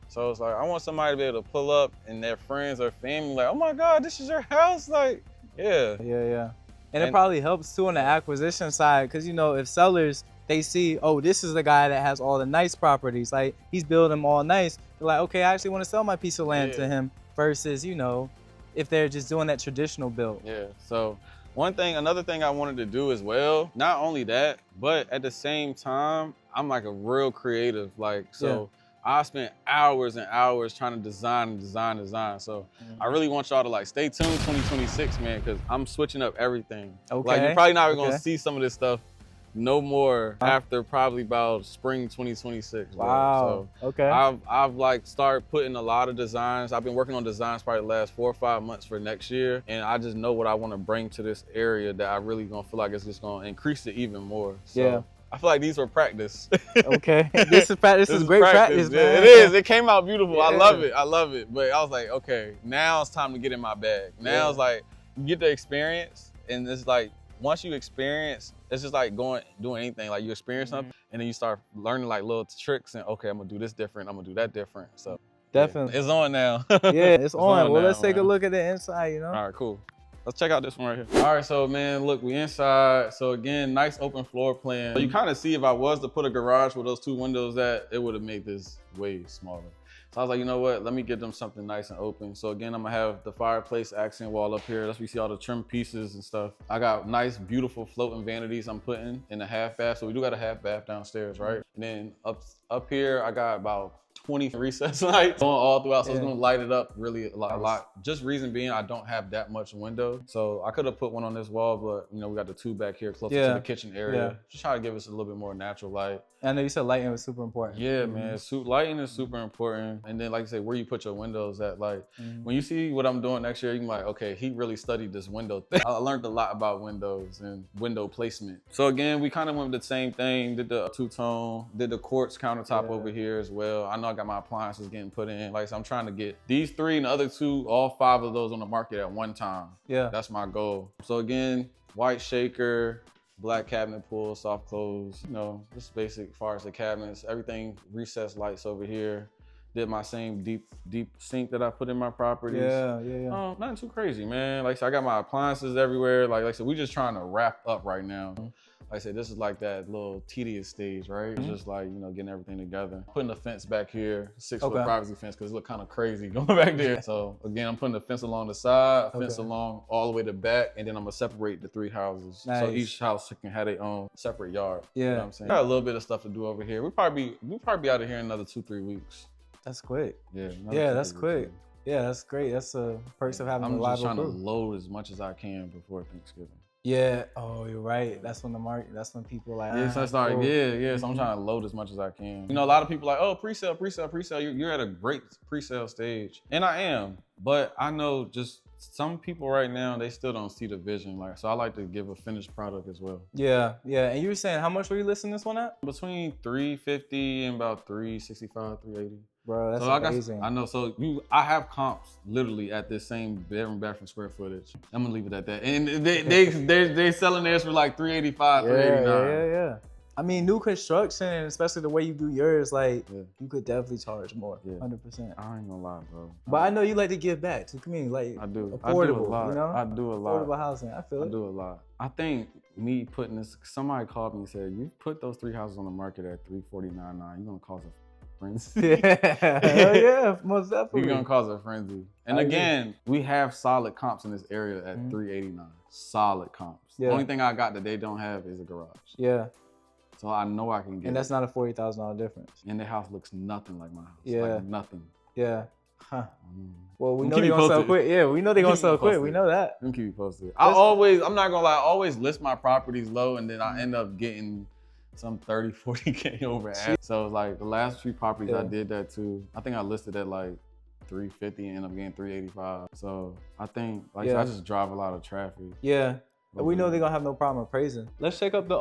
So it's like, I want somebody to be able to pull up and their friends or family like, oh my God, this is your house? Like, yeah. Yeah. And it probably helps too on the acquisition side, because, you know, if sellers, they see, oh, this is the guy that has all the nice properties, like he's building them all nice. They're like, okay, I actually want to sell my piece of land to him, versus, you know, if they're just doing that traditional build. Yeah, so another thing I wanted to do as well, not only that, but at the same time, I'm like a real creative, like, so I spent hours and hours trying to design. So I really want y'all to like stay tuned 2026, man, because I'm switching up everying. Okay. Like you're probably not even gonna see some of this stuff no more after probably about spring 2026. Bro. Wow. So okay. I've like started putting a lot of designs. I've been working on designs probably the last 4 or 5 months for next year, and I just know what I want to bring to this area that I really gonna feel like it's just gonna increase it even more. So I feel like these were practice. Okay. This is practice. This is great practice, man. Yeah, it is. It came out beautiful. I love it. But I was like, okay, now it's time to get in my bag. Now it's like you get the experience, and it's like once you experience, it's just like doing anything. Like you experience something, and then you start learning like little tricks, and okay, I'm gonna do this different. I'm gonna do that different. So definitely, it's on now. It's on. Well, now, let's take a look at the inside. You know. All right, cool. Let's check out this one right here. All right, so man, look, we inside. So again, nice open floor plan. So you kind of see if I was to put a garage with those 2 windows that, it would have made this way smaller. So I was like, you know what? Let me get them something nice and open. So again, I'm gonna have the fireplace accent wall up here. That's where you see all the trim pieces and stuff. I got nice, beautiful floating vanities I'm putting in the half bath. So we do got a half bath downstairs, right? And then up here, I got about 20 recess lights going all throughout, so it's gonna light it up really a lot. Just reason being, I don't have that much window, so I could have put one on this wall, but you know, we got the 2 back here closer to the kitchen area. Just try to give us a little bit more natural light. I know you said lighting was super important. Yeah, man, lighting is super important. And then, like I say, where you put your windows at, like when you see what I'm doing next year, you can be like, okay, he really studied this window thing. I learned a lot about windows and window placement. So again, we kind of went with the same thing, did the 2-tone, did the quartz countertop over here as well. I know I got my appliances getting put in. Like, so I'm trying to get these 3 and the other 2, all 5 of those on the market at one time. Yeah. That's my goal. So again, white shaker, black cabinet pull, soft close, you know, just basic as far as the cabinets, everything, recessed lights over here. Did my same deep sink that I put in my properties. Yeah. Nothing too crazy, man. Like I said, I got my appliances everywhere. Like I said, we just trying to wrap up right now. Like I said, this is like that little tedious stage, right? It's just like, you know, getting everything together. Putting the fence back here, 6-foot privacy fence, because it look kind of crazy going back there. So again, I'm putting the fence along the side, fence along all the way to the back, and then I'm gonna separate the 3 houses. So each house can have their own separate yard. You know what I'm saying? Got a little bit of stuff to do over here. We'll probably be out of here in another 2-3 weeks. That's quick. Yeah. That's quick. Yeah, that's great. That's a perks of having a live I'm just trying to load as much as I can before Thanksgiving. Yeah. Oh, you're right. That's when that's when people like. Yeah, so I start. So I'm trying to load as much as I can. You know, a lot of people like, oh, pre-sale. You're at a great pre-sale stage, and I am. But I know just some people right now, they still don't see the vision. Like, so I like to give a finished product as well. Yeah. And you were saying, how much were you listing this one at? Between $350 and about $365, $380. Bro, that's amazing. I know. So I have comps literally at this same bedroom bathroom square footage. I'm gonna leave it at that. And they're selling theirs for like $385, $389. Yeah. I mean, new construction, and especially the way you do yours, like you could definitely charge more. 100%. I ain't gonna lie, bro. But I know you like to give back to the community, like I do. Affordable, I do a lot. You know? I do a lot. Affordable housing. I feel it. I do a lot. I think me putting this. Somebody called me and said, "You put those 3 houses on the market at $349.9. You're gonna cause a frenzy." Hell yeah, most definitely. You're gonna cause a frenzy. And again, we have solid comps in this area at $389. Solid comps. The only thing I got that they don't have is a garage. Yeah. So I know I can get And that's not a $40,000 difference. And the house looks nothing like my house. Like nothing. Yeah. Huh. Well, we I'm know keep they're you gonna sell posted. quick. Yeah, we know they're gonna Keep you sell quick. We posted. know that. I'm keep you posted. I'm not gonna lie, I always list my properties low and then I end up getting some 30, 40K over ad. So like the last few properties I did that too. I think I listed at like 350 and end up getting 385. So I think like I just drive a lot of traffic. Yeah. And we know they're gonna have no problem appraising. Let's check up the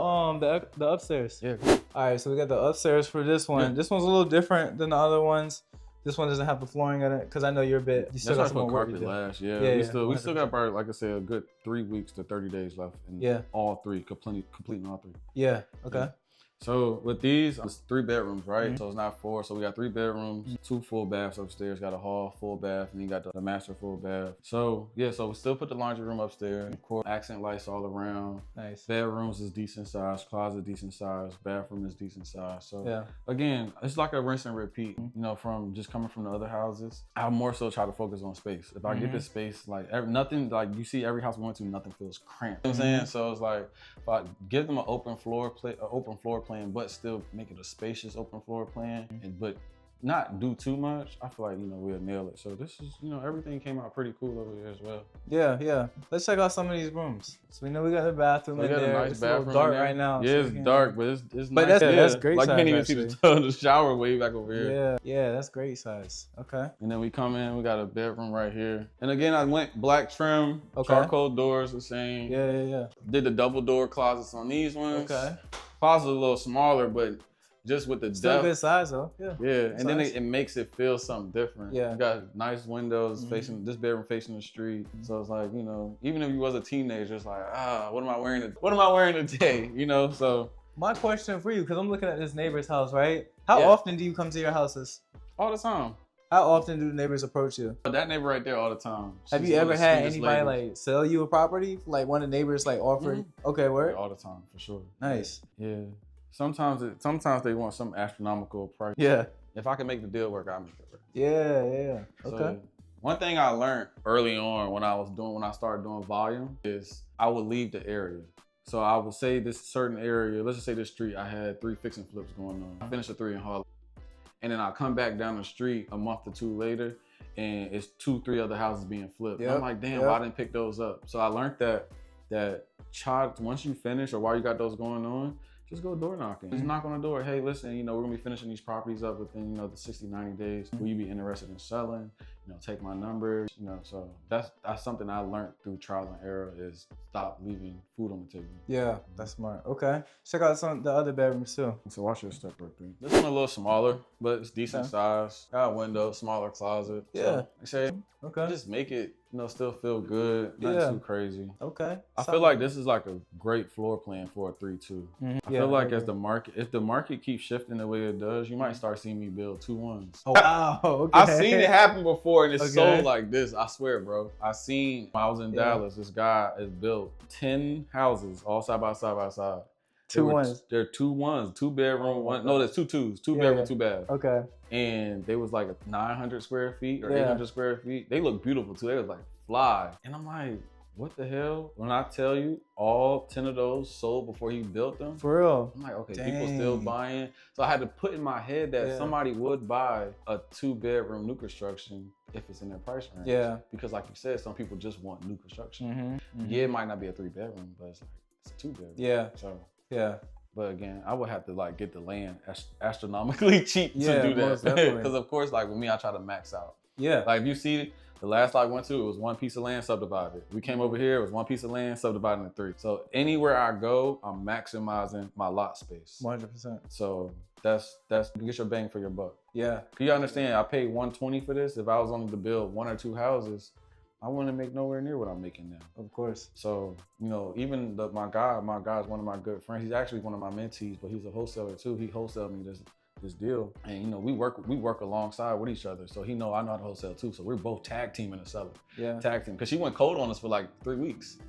upstairs. Yeah. All right, so we got the upstairs for this one. Yeah. This one's a little different than the other ones. This one doesn't have the flooring in it because I know you're a bit. You still got some more work to do. Last. Yeah. We still got about, like I said, a good 3 weeks to 30 days left. And all three, completing all three. Yeah. Okay. Yeah. So with these, it's 3 bedrooms, right? So it's not 4. So we got 3 bedrooms, 2 full baths upstairs, got a hall, full bath, and you got the master full bath. So yeah, so we still put the laundry room upstairs. Of course, accent lights all around. Nice. Bedrooms is decent size, closet decent size, bathroom is decent size. So again, it's like a rinse and repeat, you know, from just coming from the other houses. I more so try to focus on space. If I get this space, like nothing, like you see every house we went to, nothing feels cramped. You know what I'm saying? So it's like, if I give them an open floor plan, but still make it a spacious open floor plan, but not do too much, I feel like, you know, we'll nail it. So this is, you know, everything came out pretty cool over here as well. Yeah. Let's check out some of these rooms. So we know we got the bathroom in there. We got a nice bathroom. It's dark right now. Yeah, so it's dark, but it's but nice. That's great like size. You can't even see the shower way back over here. Yeah, that's great size. Okay. And then we come in, we got a bedroom right here. And again, I went black trim, charcoal doors the same. Yeah. Did the double door closets on these ones. Okay. Closet's a little smaller, but just with the depth. Still good size though. Yeah. And then it makes it feel something different. Yeah. You got nice windows facing this bedroom facing the street. So it's like, you know, even if you was a teenager, it's like, what am I wearing today? You know, so. My question for you, because I'm looking at this neighbor's house, right? How often do you come to your houses? All the time. How often do the neighbors approach you? That neighbor right there all the time. Have you ever had anybody like sell you a property? Like one of the neighbors like offered? Okay, where? Yeah, all the time, for sure. Nice. Yeah. Sometimes they want some astronomical price. Yeah. If I can make the deal work, I'll make it work. Yeah. Okay. So, one thing I learned early on when I started doing volume is I would leave the area. So I would say this certain area, let's just say this street, I had 3 fix and flips going on. I finished the 3 in Harlem. And then I come back down the street a month or 2 later and it's 2, 3 other houses being flipped. I'm like, damn, why I didn't pick those up? So I learned that once you finish or while you got those going on, just go door knocking. Just knock on the door. Hey, listen, you know, we're gonna be finishing these properties up within, you know, the 60, 90 days. Will you be interested in selling? You know, take my numbers, you know, so that's something I learned through trial and error is stop leaving food on the table. Yeah, that's smart. Okay. Check out some of the other bedrooms too. So watch your step right there. This one a little smaller, but it's decent size. Got a window, smaller closet. Yeah. So, just make it, you know, still feel good, not too crazy. Okay. I feel like this is like a great floor plan for a 3-2. I feel like if the market keeps shifting the way it does, you might start seeing me build 2-1s. Oh wow. Okay. I've seen it happen before and it's so like this. I swear, bro. I seen when I was in Dallas, this guy has built 10 houses all side by side. 2-1s. They're 2-1s, 2 bedroom, one. No, there's 2 2s, 2 bedroom, 2 bath. Okay. And they was like 900 square feet or 800 square feet. They look beautiful too. They was like fly. And I'm like, what the hell? When I tell you all 10 of those sold before he built them. For real. I'm like, okay, people still buying. So I had to put in my head that somebody would buy a 2-bedroom new construction if it's in their price range. Yeah. Because like you said, some people just want new construction. Yeah, it might not be a 3-bedroom, but it's like, it's a 2-bedroom. Yeah. So. Yeah. But again, I would have to like get the land astronomically cheap to do that. Because of course, like with me, I try to max out. Yeah. Like if you see the last lot I went to, it was 1 piece of land subdivided. We came over here, it was 1 piece of land subdivided into 3. So anywhere I go, I'm maximizing my lot space. 100%. So that's you get your bang for your buck. Yeah. Can you understand? I paid $120 for this. If I was only to build 1 or 2 houses, I wouldn't make nowhere near what I'm making now. Of course. So, you know, even my guy is one of my good friends. He's actually one of my mentees, but he's a wholesaler too. He wholesaled me this deal. And you know, we work alongside with each other. So I know how to wholesale too. So we're both tag teaming the seller. Yeah. Tag team. Cause she went cold on us for like 3 weeks.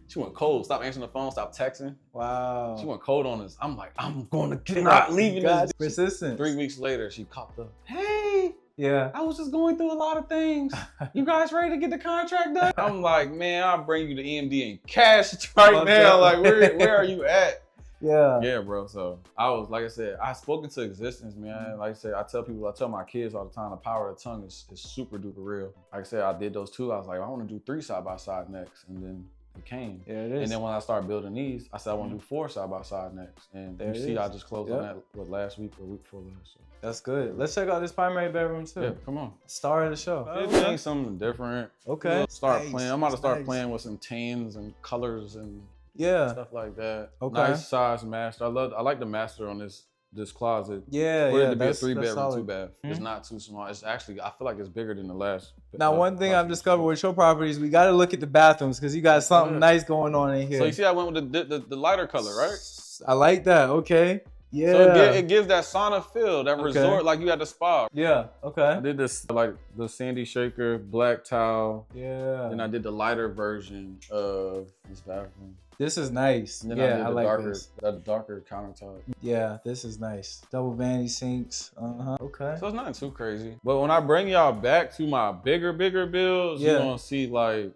She went cold, stopped answering the phone, stopped texting. Wow. She went cold on us. I'm like, I'm going to get not leaving this. Persistent. 3 weeks later, she copped up. Hey. Yeah. I was just going through a lot of things. You guys ready to get the contract done? I'm like, man, I'll bring you the EMD in cash right now. Like, where are you at? Yeah. Yeah, bro. So I was, like I said, I spoke into existence, man. Like I said, I tell my kids all the time, the power of the tongue is super duper real. Like I said, I did those two. I was like, I want to do 3 side by side next, and then it came. Yeah, it is. And then when I started building these, I said I want to do 4 side by side next. And There you it see, is. I just closed on that last week or week before last. So. That's good. Let's check out this primary bedroom too. Yeah, come on. Star of the show. It ain't something different. Okay. Start Nice. playing. I'm about to start Nice. playing with some tans and colors and Yeah. stuff like that. Okay. Nice size master. I like the master on this closet. Yeah, For it yeah. to be a That's 3-bedroom, solid. 2-bath. It's not too small. It's actually, I feel like it's bigger than the last. Now, one thing I've discovered with your properties, we got to look at the bathrooms because you got something nice going on in here. So you see, I went with the lighter color, right? I like that. Okay. Yeah. So it gives that sauna feel, that resort, like you at the spa. Yeah. Okay. I did this like the sandy shaker, black towel. Yeah. And I did the lighter version of this bathroom. This is nice. And then Yeah, I like darker, this. that darker countertop. Yeah, this is nice. Double vanity sinks. Okay. So it's nothing too crazy. But when I bring y'all back to my bigger builds, you're gonna see like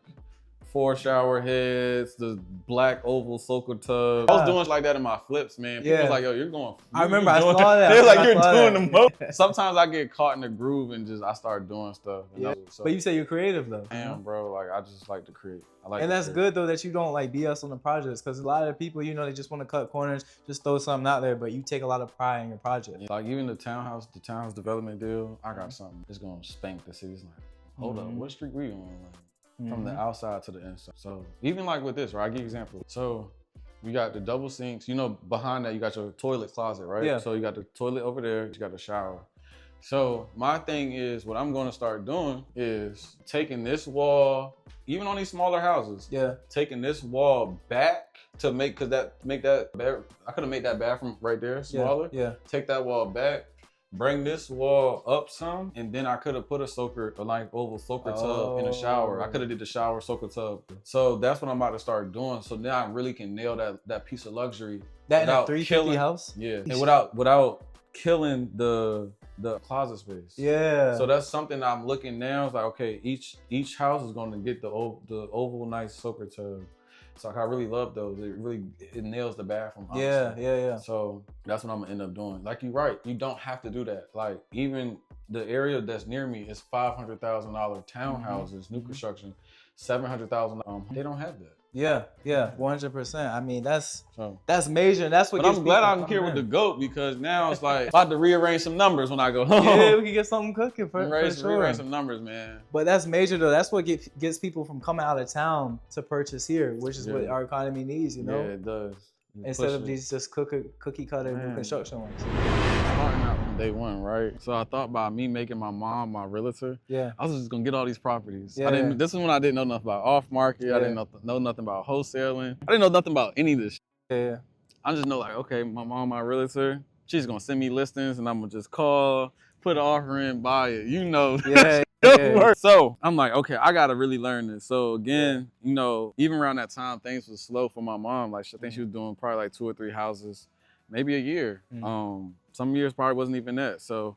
4 shower heads, the black oval soaker tub. I was doing like that in my flips, man. People was like, yo, you're going. I remember I saw that. They're like, you're doing the most. Sometimes I get caught in the groove and I start doing stuff. Yeah. But you say you're creative though. Damn, bro. Like I just like to create. I like. And that's good though that you don't like BS on the projects because a lot of people, you know, they just want to cut corners, just throw something out there, but you take a lot of pride in your project. Like even the townhouse development deal, I got something. It's gonna spank the city. It's like, hold up, what street we on? Like, from the outside to the inside. So even like with this, right? I give you an example. So we got the double sinks. You know, behind that you got your toilet closet, right? Yeah. So you got the toilet over there. You got the shower. So my thing is, what I'm going to start doing is taking this wall, even on these smaller houses. Yeah. Taking this wall back to I could have made that bathroom right there smaller. Yeah. Take that wall back. Bring this wall up some, and then I could have put a like oval soaker tub in the shower. I could have did the shower soaker tub. So that's what I'm about to start doing. So now I really can nail that piece of luxury. That in a 350 house? Yeah, and without killing the closet space. Yeah. So that's something I'm looking now. It's like, okay, each house is going to get the oval nice soaker tub. So like, I really love those. It nails the bathroom. Honestly. Yeah. So that's what I'm gonna end up doing. Like you're right, you don't have to do that. Like even the area that's near me is $500,000 townhouses, new construction, $700,000. They don't have that. Yeah, 100%. I mean, that's major. And that's what. But I'm glad I'm here with the GOAT because now it's like about to rearrange some numbers when I go home. Yeah, we can get something cooking for sure. Rearrange some numbers, man. But that's major though. That's what gets people from coming out of town to purchase here, which is what our economy needs. You know. Yeah, it does. Instead of these just cookie cutter new construction ones. Starting out from day one, right? So I thought by me making my mom my realtor, I was just gonna get all these properties. Yeah. This is when I didn't know nothing about off market. I didn't know nothing about wholesaling. I didn't know nothing about any of this. Yeah. I just know like, okay, my mom, my realtor, she's gonna send me listings and I'm gonna just call, put an offer in, buy it. You know. Yeah. So I'm like, okay, I gotta really learn this. So again, you know, even around that time, things was slow for my mom. Like I think she was doing probably like 2 or 3 houses, maybe a year. Some years probably wasn't even that. So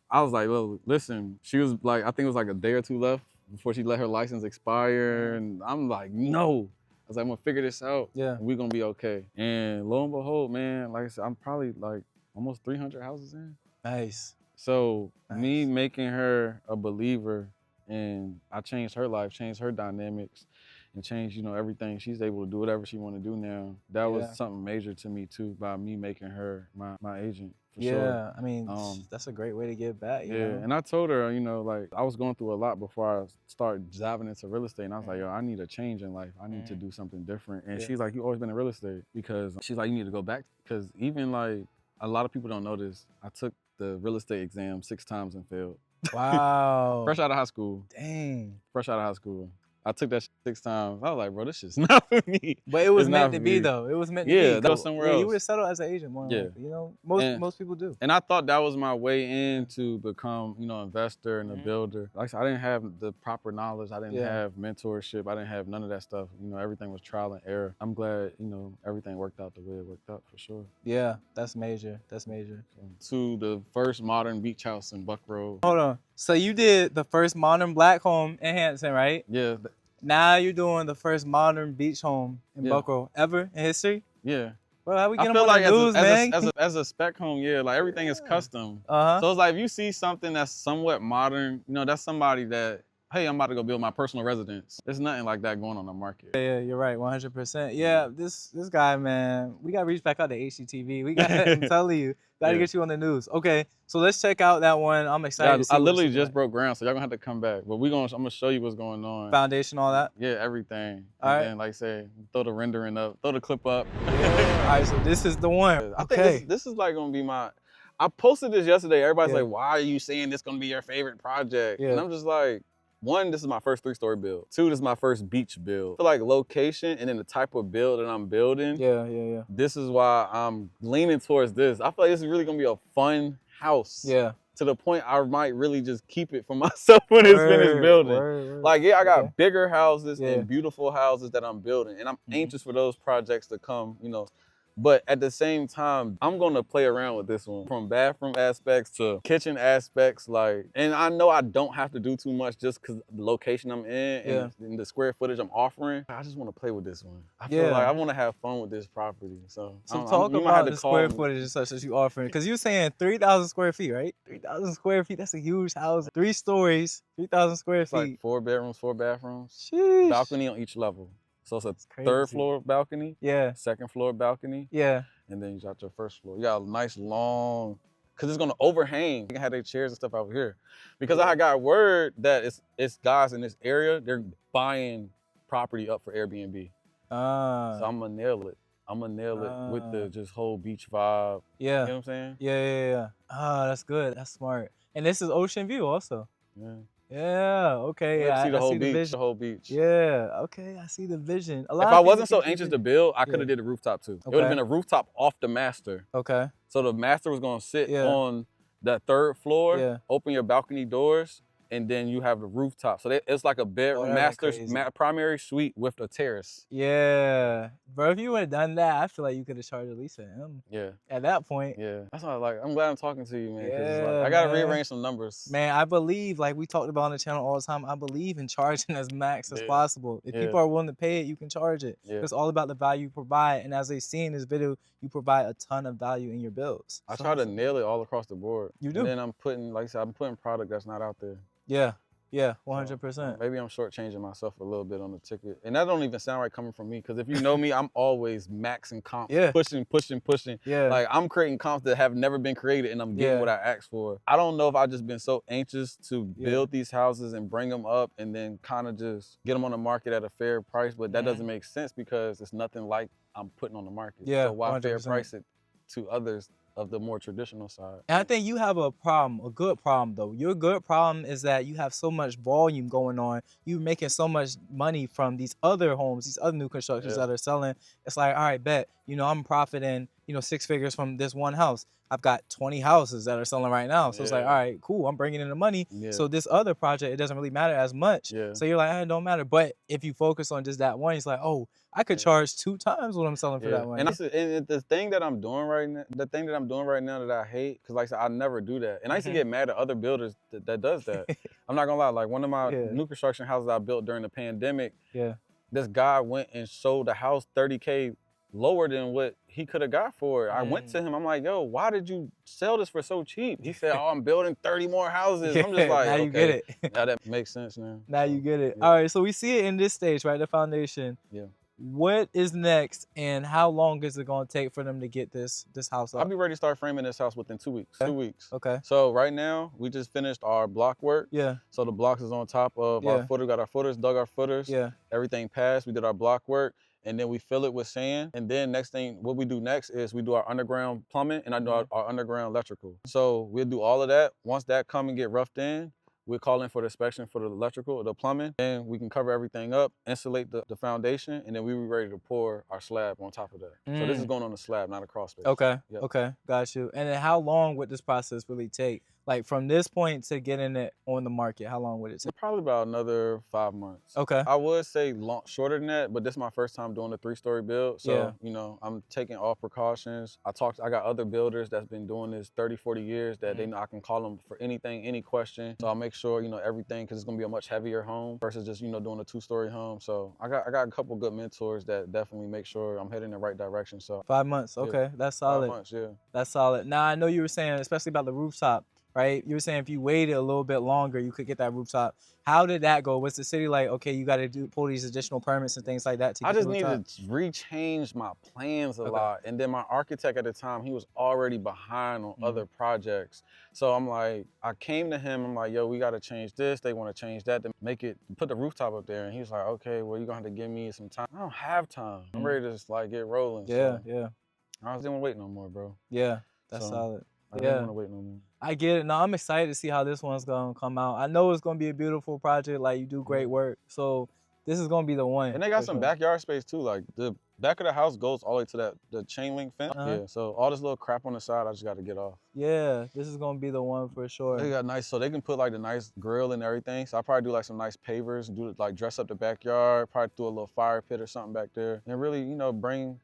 I was like, well, listen, she was like, I think it was like a day or 2 left before she let her license expire. And I'm like, no. I was like, I'm gonna figure this out. Yeah. We're gonna be okay. And lo and behold, man, like I said, I'm probably like almost 300 houses in. Nice. So me making her a believer, and I changed her life, changed her dynamics, and changed, you know, everything. She's able to do whatever she want to do now. That was something major to me too, by me making her my agent. For sure. I mean, that's a great way to give back. You know? And I told her, you know, like I was going through a lot before I started diving into real estate, and I was like, yo, I need a change in life. I need to do something different. And she's like, you always been in real estate, because she's like, you need to go back, because even like a lot of people don't know this. I took the real estate exam 6 times and failed. Wow. Fresh out of high school. Dang. Fresh out of high school. I took that 6 times. I was like, bro, this shit's not for me. But it was meant to be, though. It was meant to be. Yeah, that was somewhere else. You would settle as an agent more. Yeah. You know, most people do. And I thought that was my way in to become, you know, investor and a builder. Like I said, I didn't have the proper knowledge. I didn't have mentorship. I didn't have none of that stuff. You know, everything was trial and error. I'm glad, you know, everything worked out the way it worked out, for sure. Yeah, that's major. That's major. To the first modern beach house in Buck Road. Hold on. So you did the first modern black home in Hanson, right? Yeah. Now you're doing the first modern beach home in Buck Road ever in history? Yeah. Bro, how we get I them feel on like the news, man? as a spec home, yeah, like everything is custom. Uh-huh. So it's like if you see something that's somewhat modern, you know, that's somebody that, hey, I'm about to go build my personal residence. There's nothing like that going on the market. Yeah, you're right, 100%. Yeah, this guy, man, we gotta reach back out to HGTV. We got, I'm telling you, gotta get you on the news. Okay, so let's check out that one. I'm excited Yeah, to see I what literally it's just like. broke ground, so y'all gonna have to come back. But I'm gonna show you what's going on. Foundation, all that. Yeah, everything. All And right. then, like I say, throw the rendering up, throw the clip up. All right, so this is the one. I Okay. think this is like gonna be my. I posted this yesterday. Everybody's Yeah. like, "Why are you saying this gonna be your favorite project?" Yeah. And I'm just like, one, this is my first 3-story build. Two, this is my first beach build. I feel like location and then the type of build that I'm building. Yeah. This is why I'm leaning towards this. I feel like this is really gonna be a fun house. Yeah. To the point I might really just keep it for myself when it's finished building. Word. Like, yeah, I got bigger houses Yeah. and beautiful houses that I'm building, and I'm anxious for those projects to come, you know. But at the same time, I'm gonna play around with this one, from bathroom aspects to kitchen aspects, like, and I know I don't have to do too much just because the location I'm in and the square footage I'm offering. I just want to play with this one. I feel like I want to have fun with this property. So talk about the square footage and such that you offering, because you're saying 3,000 square feet, right? 3,000 square feet, that's a huge house. 3 stories, 3,000 square It's feet. like 4 bedrooms, 4 bathrooms, Sheesh. balcony on each level. So it's a crazy. 3rd floor balcony, Yeah. 2nd floor balcony, Yeah. and then you got your 1st floor. You got a nice long, because it's gonna overhang. You can have their chairs and stuff over here. Because I got word that it's guys in this area, they're buying property up for Airbnb. So I'm gonna nail it. I'm gonna nail it with the just whole beach vibe. Yeah. You know what I'm saying? Yeah. Oh, that's good. That's smart. And this is ocean view also. Yeah. Yeah, okay. I see the whole see beach. vision. The whole beach. Yeah, okay. I see the vision. If I wasn't so anxious to build, I could have did the rooftop too. It would have been a rooftop off the master. Okay. So the master was gonna sit on that 3rd floor, open your balcony doors, and then you have the rooftop. So it's like a bedroom, primary suite with a terrace. Yeah. Bro, if you would have done that, I feel like you could have charged at least at him. Yeah. At that point. Yeah. That's why I'm glad I'm talking to you, man. Yeah, I gotta rearrange some numbers. Man, I believe, like we talked about on the channel all the time, I believe in charging as max as possible. If people are willing to pay it, you can charge it. It's all about the value you provide. And as they see in this video, you provide a ton of value in your builds. I try to nail it all across the board. You do. And then I'm putting, like I said, I'm putting product that's not out there. Yeah, 100%. Maybe I'm shortchanging myself a little bit on the ticket. And that don't even sound right coming from me, because if you know me, I'm always maxing comps, pushing. Yeah. Like, I'm creating comps that have never been created, and I'm getting what I asked for. I don't know if I've just been so anxious to build these houses and bring them up and then kind of just get them on the market at a fair price, but that doesn't make sense because it's nothing like I'm putting on the market. Yeah, so why 100%. fair price it to others of the more traditional side? And I think you have a problem, a good problem though. Your good problem is that you have so much volume going on. You're making so much money from these other homes, these other new constructions that are selling. It's like, all right, bet, you know, I'm profiting, you know, 6 figures from this one house. I've got 20 houses that are selling right now. So it's like, all right, cool, I'm bringing in the money. So this other project, it doesn't really matter as much. So you're like, it don't matter. But if you focus on just that one, it's like, oh, I could charge 2 times what I'm selling for that one. And the thing that I'm doing right now, that I hate, because like I said, I never do that. And I used to get mad at other builders that does that. I'm not gonna lie, like one of my new construction houses I built during the pandemic, this guy went and sold the house 30K lower than what he could have got for it. I went to him, I'm like, yo, why did you sell this for so cheap? He said, oh, I'm building 30 more houses. I'm just like, now you get it. Now that makes sense now. Now you get it. All right, so we see it in this stage, right? The foundation. What is next, and how long is it going to take for them to get this house up? I'll be ready to start framing this house within 2 weeks. 2 weeks. Okay. So right now, we just finished our block work. So the blocks is on top of our footer. Got our footers, dug our footers. Everything passed. We did our block work, and then we fill it with sand. And then next thing, what we do next is we do our underground plumbing, and I do our underground electrical. So we'll do all of that. Once that come and get roughed in, we'll call in for the inspection for the electrical, the plumbing, and we can cover everything up, insulate the foundation, and then we be ready to pour our slab on top of that. So this is going on the slab, not a crawl space. Okay, okay, got you. And then how long would this process really take? Like from this point to getting it on the market, how long would it take? Probably about another 5 months. Okay. I would say shorter than that, but this is my first time doing a 3-story build. So, Yeah. you know, I'm taking all precautions. I got other builders that's been doing this 30, 40 years that they know I can call them for anything, any question. So I'll make sure, you know, everything, because it's going to be a much heavier home versus just, you know, doing a 2-story home. So I got a couple good mentors that definitely make sure I'm heading in the right direction. So 5 months. Okay. That's solid. 5 months, yeah. That's solid. Now, I know you were saying, especially about the rooftop, right? You were saying if you waited a little bit longer, you could get that rooftop. How did that go? Was the city like, okay, you got to pull these additional permits and things like that to get I just the rooftop? needed to rechange my plans a lot. And then my architect at the time, he was already behind on other projects. So I'm like, I came to him, I'm like, yo, we got to change this. They want to change that to make it, put the rooftop up there. And he was like, okay, well, you're going to have to give me some time. I don't have time. I'm ready to just like get rolling. Yeah, so yeah. I just didn't want to wait no more, bro. Yeah, that's So, solid. I didn't want to wait no more. I get it. No, I'm excited to see how this one's gonna come out. I know it's gonna be a beautiful project. Like, you do great work, so this is gonna be the one. And they got some sure. backyard space too. Like the back of the house goes all the way to the chain link fence. Yeah. So all this little crap on the side, I just got to get off. Yeah, this is gonna be the one for sure. They got nice, so they can put like the nice grill and everything. So I probably do like some nice pavers, do like dress up the backyard, probably do a little fire pit or something back there, and really, you know, bring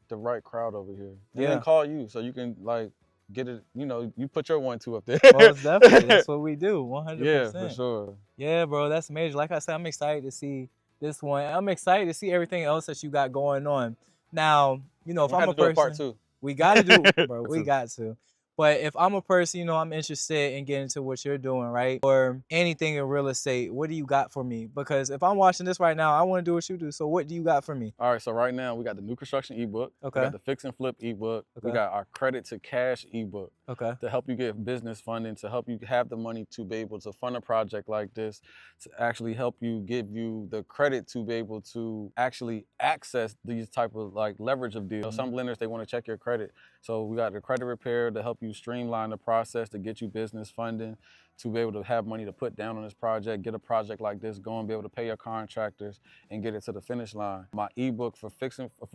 the right crowd over here. And then call you so you can like get it, you know, you put your 1-2 up there. Most definitely. That's what we do, 100%. Yeah, for sure. Yeah, bro, that's major. Like I said, I'm excited to see this one. I'm excited to see everything else that you got going on. Now, you know, if I'm a person, part 2. we got to do, bro, we got to. But if I'm a person, you know, I'm interested in getting into what you're doing, right? Or anything in real estate, what do you got for me? Because if I'm watching this right now, I want to do what you do. So what do you got for me? All right, so right now we got the new construction ebook. Okay. We got the fix and flip ebook. Okay. We got our credit to cash ebook. Okay. To help you get business funding, to help you have the money to be able to fund a project like this, to actually help you give you the credit to be able to actually access these type of like leverage of deals. Some lenders, they want to check your credit. So we got the credit repair to help you streamline the process to get you business funding, to be able to have money to put down on this project, get a project like this going, be able to pay your contractors and get it to the finish line. My ebook for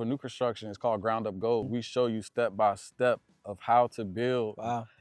new construction is called Ground Up Gold. We show you step by step of how to build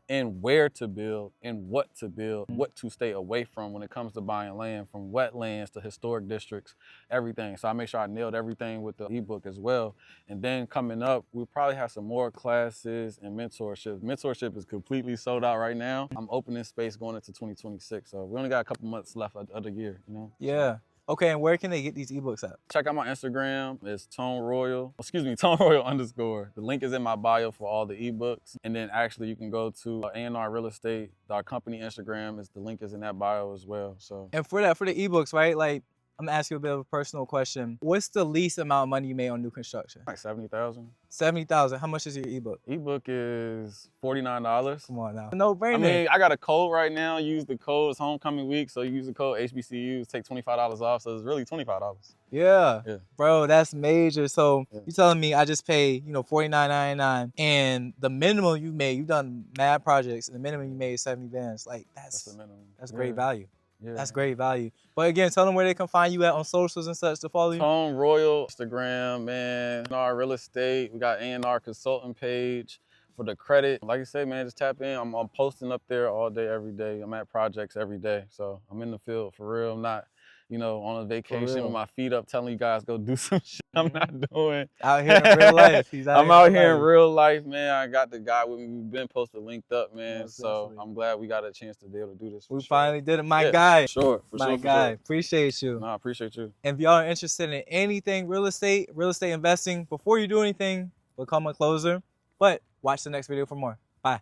and where to build and what to build, what to stay away from when it comes to buying land, from wetlands to historic districts, everything. So I make sure I nailed everything with the ebook as well. And then coming up, we'll probably have some more classes and mentorship. Mentorship is completely sold out right now. I'm opening space going into 2026. So we only got a couple months left of the year, you know? Yeah. Okay, and where can they get these ebooks at? Check out my Instagram. It's Tone Royal _. The link is in my bio for all the ebooks. And then actually you can go to A&R Real Estate, our company Instagram. The link is in that bio as well. So. And for the ebooks, right? Like, I'm gonna ask you a bit of a personal question. What's the least amount of money you made on new construction? Like $70,000. $70,000. How much is your ebook? Ebook is $49. Come on now. No brainer. I mean, I got a code right now. Use the code. It's homecoming week, so you use the code HBCUs, take $25 off. So it's really $25. Yeah. Bro, that's major. So you telling me I just pay, you know, $49.99, and the minimum you made, you've done mad projects, and the minimum you made is 70 bands. Like that's the minimum. That's great value. Yeah. That's great value. But again, tell them where they can find you at on socials and such to follow you. Tone Royal, Instagram, man. A&R Real Estate. We got A&R Consultant page for the credit. Like I say, man, just tap in. I'm posting up there all day, every day. I'm at projects every day. So I'm in the field for real. I'm not, you know, on a vacation with my feet up telling you guys go do some shit I'm not doing. Out here in real life. I'm out here in real life, man. I got the guy with me. We've been posted linked up, man. Most so definitely. I'm glad we got a chance to be able to do this. We finally did it. My guy. For My guy. Appreciate you. No, I appreciate you. And if y'all are interested in anything real estate investing, before you do anything, become a closer. But watch the next video for more. Bye.